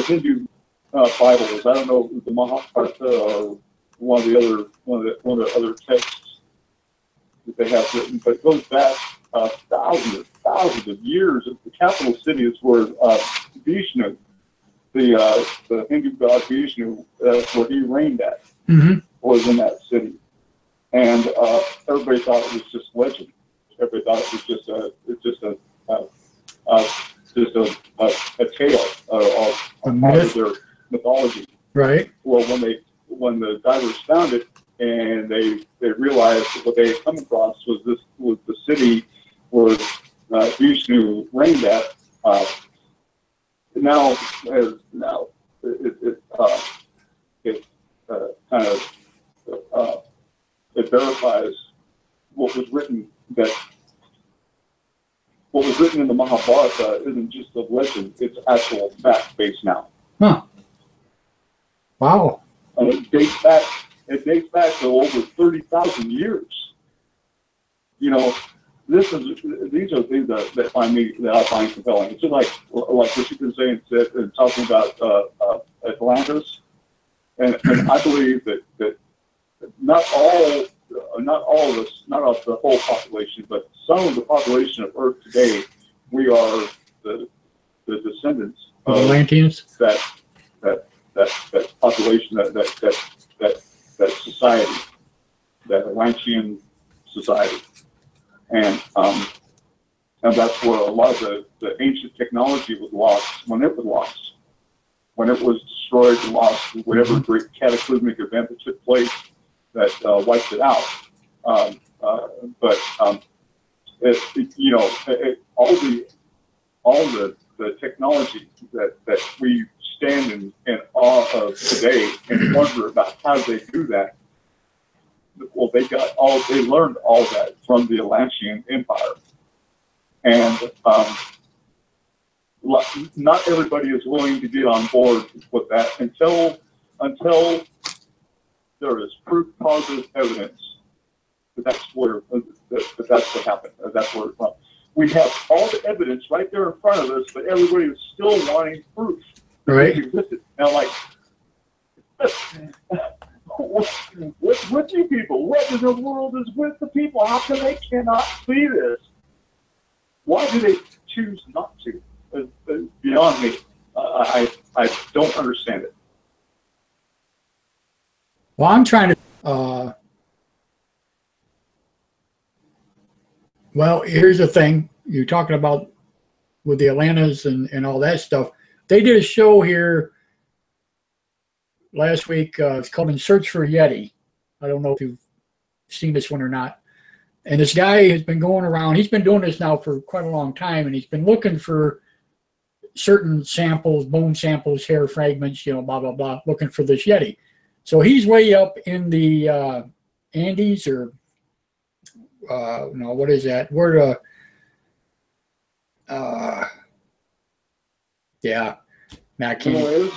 Hindu Bibles. I don't know if it was the Mahabharata or one of the other texts that they have written, but it goes back thousands of years. The capital city is where Vishnu, the Hindu god Vishnu, that's where he reigned at, was in that city. And everybody thought it was just legend. Everybody thought it was just a tale of their mythology.
Right.
Well, when the divers found it, and they realized that what they had come across was the city where Vishnu reigned at. Now it kind of it verifies what was written, that what was written in the Mahabharata isn't just a legend, it's actual fact based now.
Huh. Wow.
And it dates back to over 30,000 years. These are things that I find compelling. It's just like what you've been saying, and talking about Atlantis, and I believe that not all of us, not of the whole population, but some of the population of Earth today, we are the descendants of
Atlanteans.
That population, that society, that Atlantean society, and that's where a lot of the ancient technology was lost when it was destroyed and lost, whatever great cataclysmic event that took place that wiped it out. All the technology that we stand in awe of today and wonder about how they do that. Well, they learned all that from the Atlantean Empire, and not everybody is willing to get on board with that until there is proof, positive evidence that that's what happened. That's where it's from. We have all the evidence right there in front of us, but everybody is still wanting proof that it existed. Now, like, what's with you people? What in the world is with the people? How come they cannot see this? Why do they choose not to? Beyond me, I don't understand it.
Well, I'm trying to. Well, here's the thing. You're talking about with the Atlantas and all that stuff. They did a show here last week. It's called In Search for a Yeti. I don't know if you've seen this one or not. And this guy has been going around. He's been doing this now for quite a long time, and he's been looking for certain samples, bone samples, hair fragments, blah, blah, blah, looking for this Yeti. So he's way up in the Andes, or no, what is that? Where yeah, Matt can't.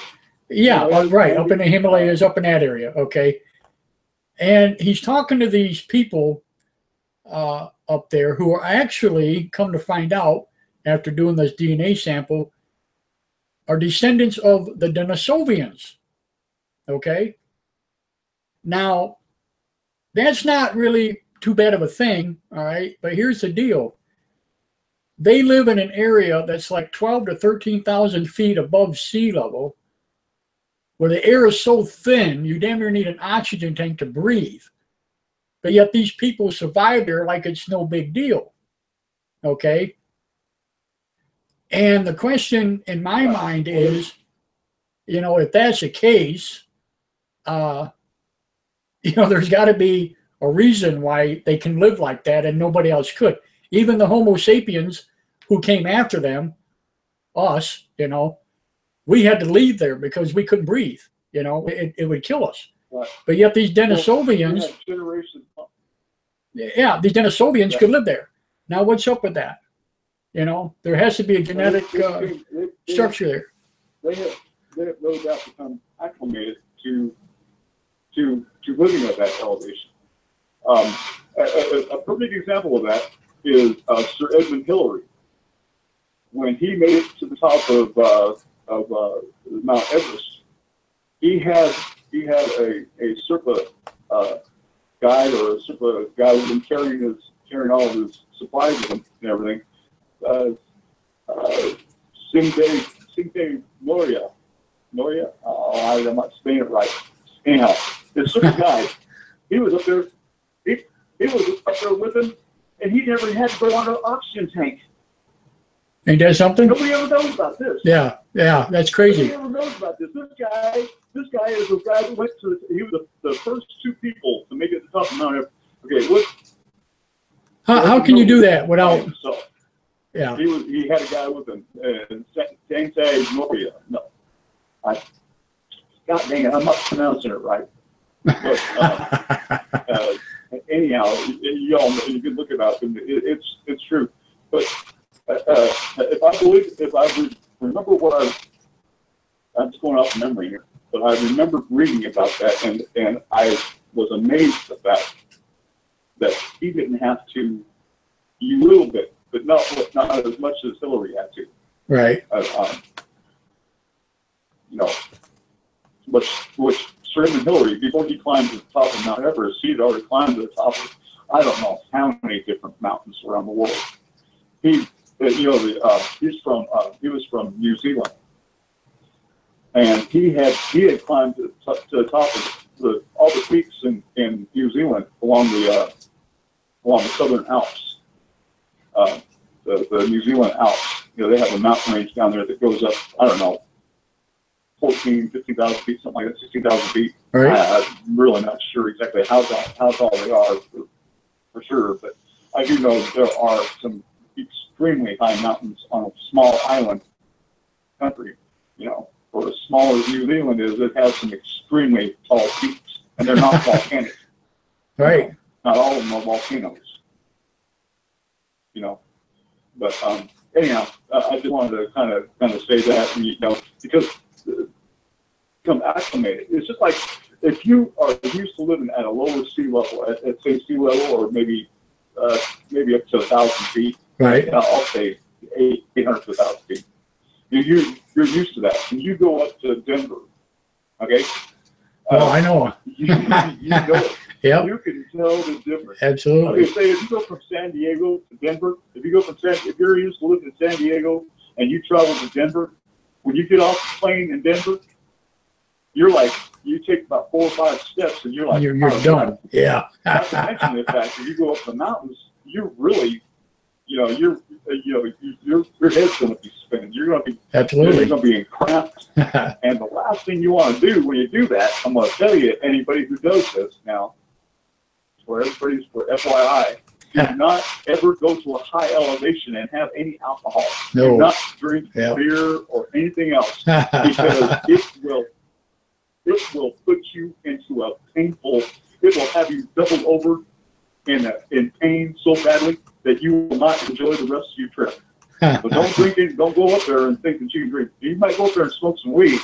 Yeah, right, up in the Himalayas, up in that area. Okay, and he's talking to these people up there who are actually, come to find out after doing this DNA sample, are descendants of the Denisovians. Okay, now that's not really too bad of a thing, all right, but here's the deal. They live in an area that's like 12 to 13,000 feet above sea level, where the air is so thin you damn near need an oxygen tank to breathe. But yet these people survive there like it's no big deal. Okay? And the question in my mind is, you know, if that's the case, you know, there's got to be a reason why they can live like that and nobody else could. Even the Homo sapiens who came after them, us, you know, we had to leave there because we couldn't breathe. You know, it would kill us. Right. But yet these Denisovians, yeah, these Denisovians could live there. Now, what's up with that? You know, there has to be a genetic structure there.
They have no doubt become acclimated to living at that elevation. A perfect example of that is Sir Edmund Hillary. When he made it to the top of Mount Everest, he had a Sherpa guide, or a Sherpa guy who'd been carrying all of his supplies with him and everything. Singte Noria. Oh, I'm not saying it right. Anyhow, this Sherpa guide, he was up there. He was up there with him, and he never had to go on an oxygen tank.
Ain't that something?
Nobody ever knows about this.
Yeah, that's crazy.
Nobody ever knows about this. This guy is the guy who went to. He was the first two people to make it to the top of Mount Everest. Okay, what?
How can you do that without? Yeah.
He had a guy with him. Sangte Noria. No, God dang it, I'm not pronouncing it right. But, anyhow, you can look it up, and it's true. But if I remember what I'm just going off memory here, but I remember reading about that, and I was amazed at that he didn't have to, a little bit, but not as much as Hillary had to.
Right.
You know, which Sir Edmund Hillary, before he climbed to the top of Mount Everest, he had already climbed to the top of, I don't know how many different mountains around the world. He was from New Zealand, and he had climbed to the top of all the peaks in New Zealand along the southern Alps, the New Zealand Alps. You know, they have a mountain range down there that goes up, I don't know, 15,000 feet, something like that, 16,000 feet. Right. I'm really not sure exactly how tall they are for sure, but I do know that there are some extremely high mountains on a small island country. You know, for as small as New Zealand is, it has some extremely tall peaks, and they're not volcanic.
Right.
You know, not all of them are volcanoes. You know, but anyhow, I just wanted to kind of say that, and, you know, because become acclimated. It's just like if you are used to living at a lower sea level, at say sea level, or maybe up to 1,000 feet.
Right.
I'll say 800 to 1,000 feet. You're used to that. When you go up to Denver, okay?
I know.
You know it.
Yep.
You can tell the difference.
Absolutely.
Okay, say if you go from San Diego to Denver, if you're used to living in San Diego and you travel to Denver, when you get off the plane in Denver, you're like, you take about 4 or 5 steps and you're like,
you're done. Yeah.
Not to mention the fact that you go up the mountains, you're really, your head's going to be spinning. You're going to be
absolutely.
You're going to be cramped. And the last thing you want to do when you do that, I'm going to tell you, anybody who does this now, for FYI, do not ever go to a high elevation and have any alcohol.
No.
Do not drink beer or anything else, because it will put you into a painful, it will have you doubled over in pain so badly that you will not enjoy the rest of your trip. But don't drink it, don't go up there and think that you can drink. You might go up there and smoke some weed,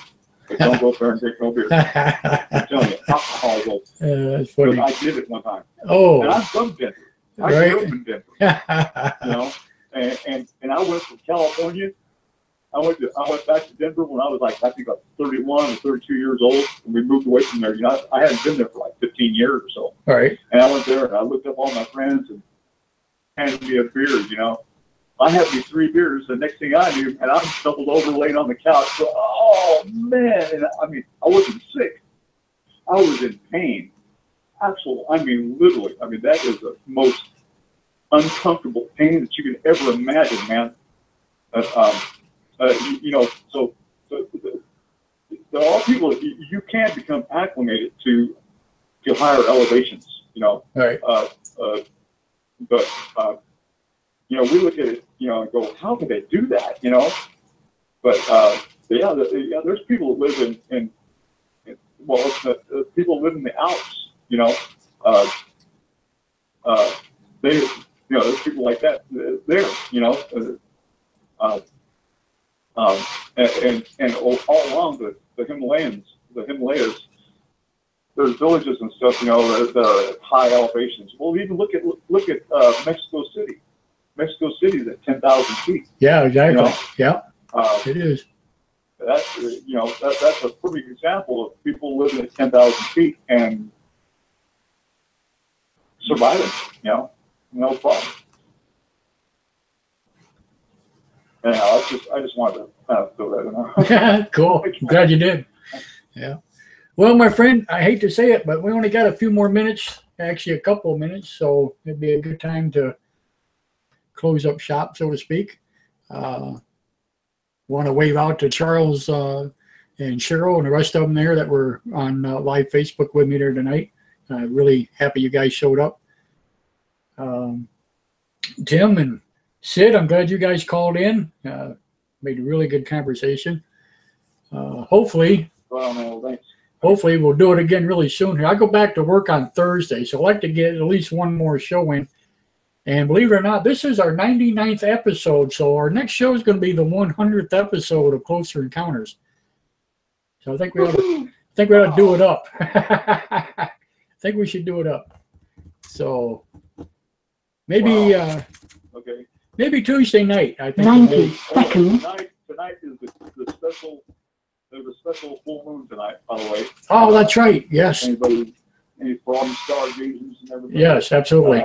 but don't go up there and drink no beer. I'm telling you, alcohol will.
That's funny.
I did it one time.
Oh.
And I'm from Denver. I grew up in Denver. You know, and I went from California. I went back to Denver when I was like, I think about 31 or 32 years old, and we moved away from there. You know, I hadn't been there for like 15 years or so.
All right.
And I went there and I looked up all my friends and handed me a beer, you know. I had me 3 beers. The next thing I knew, and I'm doubled over, laying on the couch. So, oh man! And I mean, I wasn't sick. I was in pain. Absolutely. I mean, literally. I mean, that is the most uncomfortable pain that you can ever imagine, man. You know, so there are people that you can become acclimated to higher elevations, you know.
Right.
But you know, we look at it, you know, and go, how could they do that, you know? But yeah, there's people that live in well, people live in the Alps, you know. They, you know, there's people like that there, you know. And all along the Himalayas, there's villages and stuff, you know, that are at high elevations. Well, even look at Mexico City. Mexico City is at 10,000 feet.
Yeah, exactly.
You know?
Yeah, it is.
That's, you know, that's a perfect example of people living at 10,000 feet and surviving, you know, no problem. Anyhow, I just wanted to kind of throw that in there.
Cool. I'm glad you did. Yeah. Well, my friend, I hate to say it, but we only got a few more minutes, actually a couple of minutes, so it'd be a good time to close up shop, so to speak. Want to wave out to Charles and Cheryl and the rest of them there that were on live Facebook with me there tonight. Really happy you guys showed up. Tim and Sid, I'm glad you guys called in. Made a really good conversation. Hopefully, hopefully we'll do it again really soon here. I go back to work on Thursday, so I'd like to get at least one more show in. And believe it or not, this is our 99th episode, so our next show is going to be the 100th episode of Closer Encounters. So I think we ought to do it up. I think we should do it up. So maybe
okay.
Maybe Tuesday night. I think
90 seconds.
Tonight is the special. There's a special full moon tonight, by the way.
Oh, that's right. Yes.
Anybody, any problem stargations and everything?
Yes, absolutely.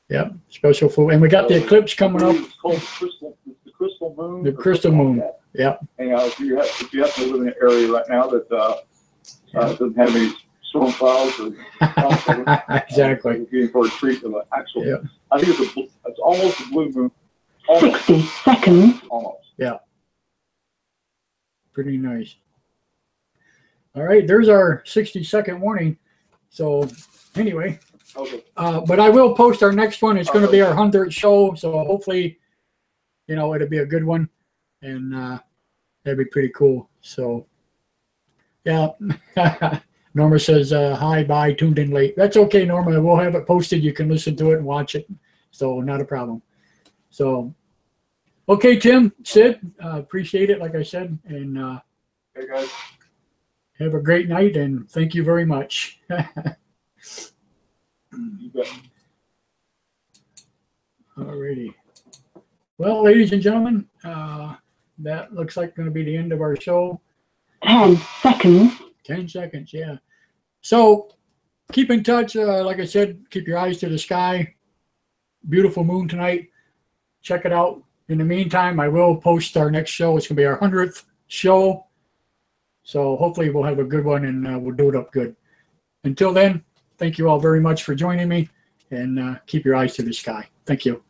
Yep, special full, and we got the eclipse coming up.
It's called the crystal moon.
The crystal moon. Like yep.
And if you have to live in an area right now that doesn't have any storm clouds or
exactly.
Looking for a treat of an actual.
Yep.
I think it's almost a blue moon.
Almost. 60 seconds.
Almost.
Yeah. Pretty nice. All right, there's our 60-second warning. So anyway.
Okay.
But I will post our next one. It's going to be our 100th show, so hopefully, you know, it'll be a good one, and that'd be pretty cool. So, yeah. Norma says, hi, bye, tuned in late. That's okay, Norma. We'll have it posted. You can listen to it and watch it. So, not a problem. So, okay, Tim, Sid, appreciate it, like I said. And
hey, guys.
Have a great night, and thank you very much. Alrighty. Well, ladies and gentlemen, that looks like going to be the end of our show.
10 seconds.
10 seconds, yeah. So keep in touch. Like I said, keep your eyes to the sky. Beautiful moon tonight. Check it out. In the meantime, I will post our next show. It's going to be our 100th show. So hopefully we'll have a good one, and we'll do it up good. Until then, thank you all very much for joining me, and keep your eyes to the sky. Thank you.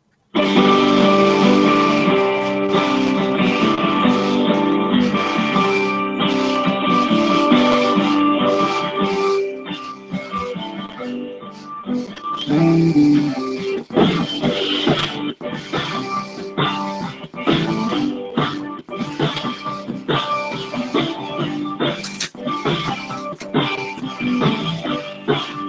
Bye.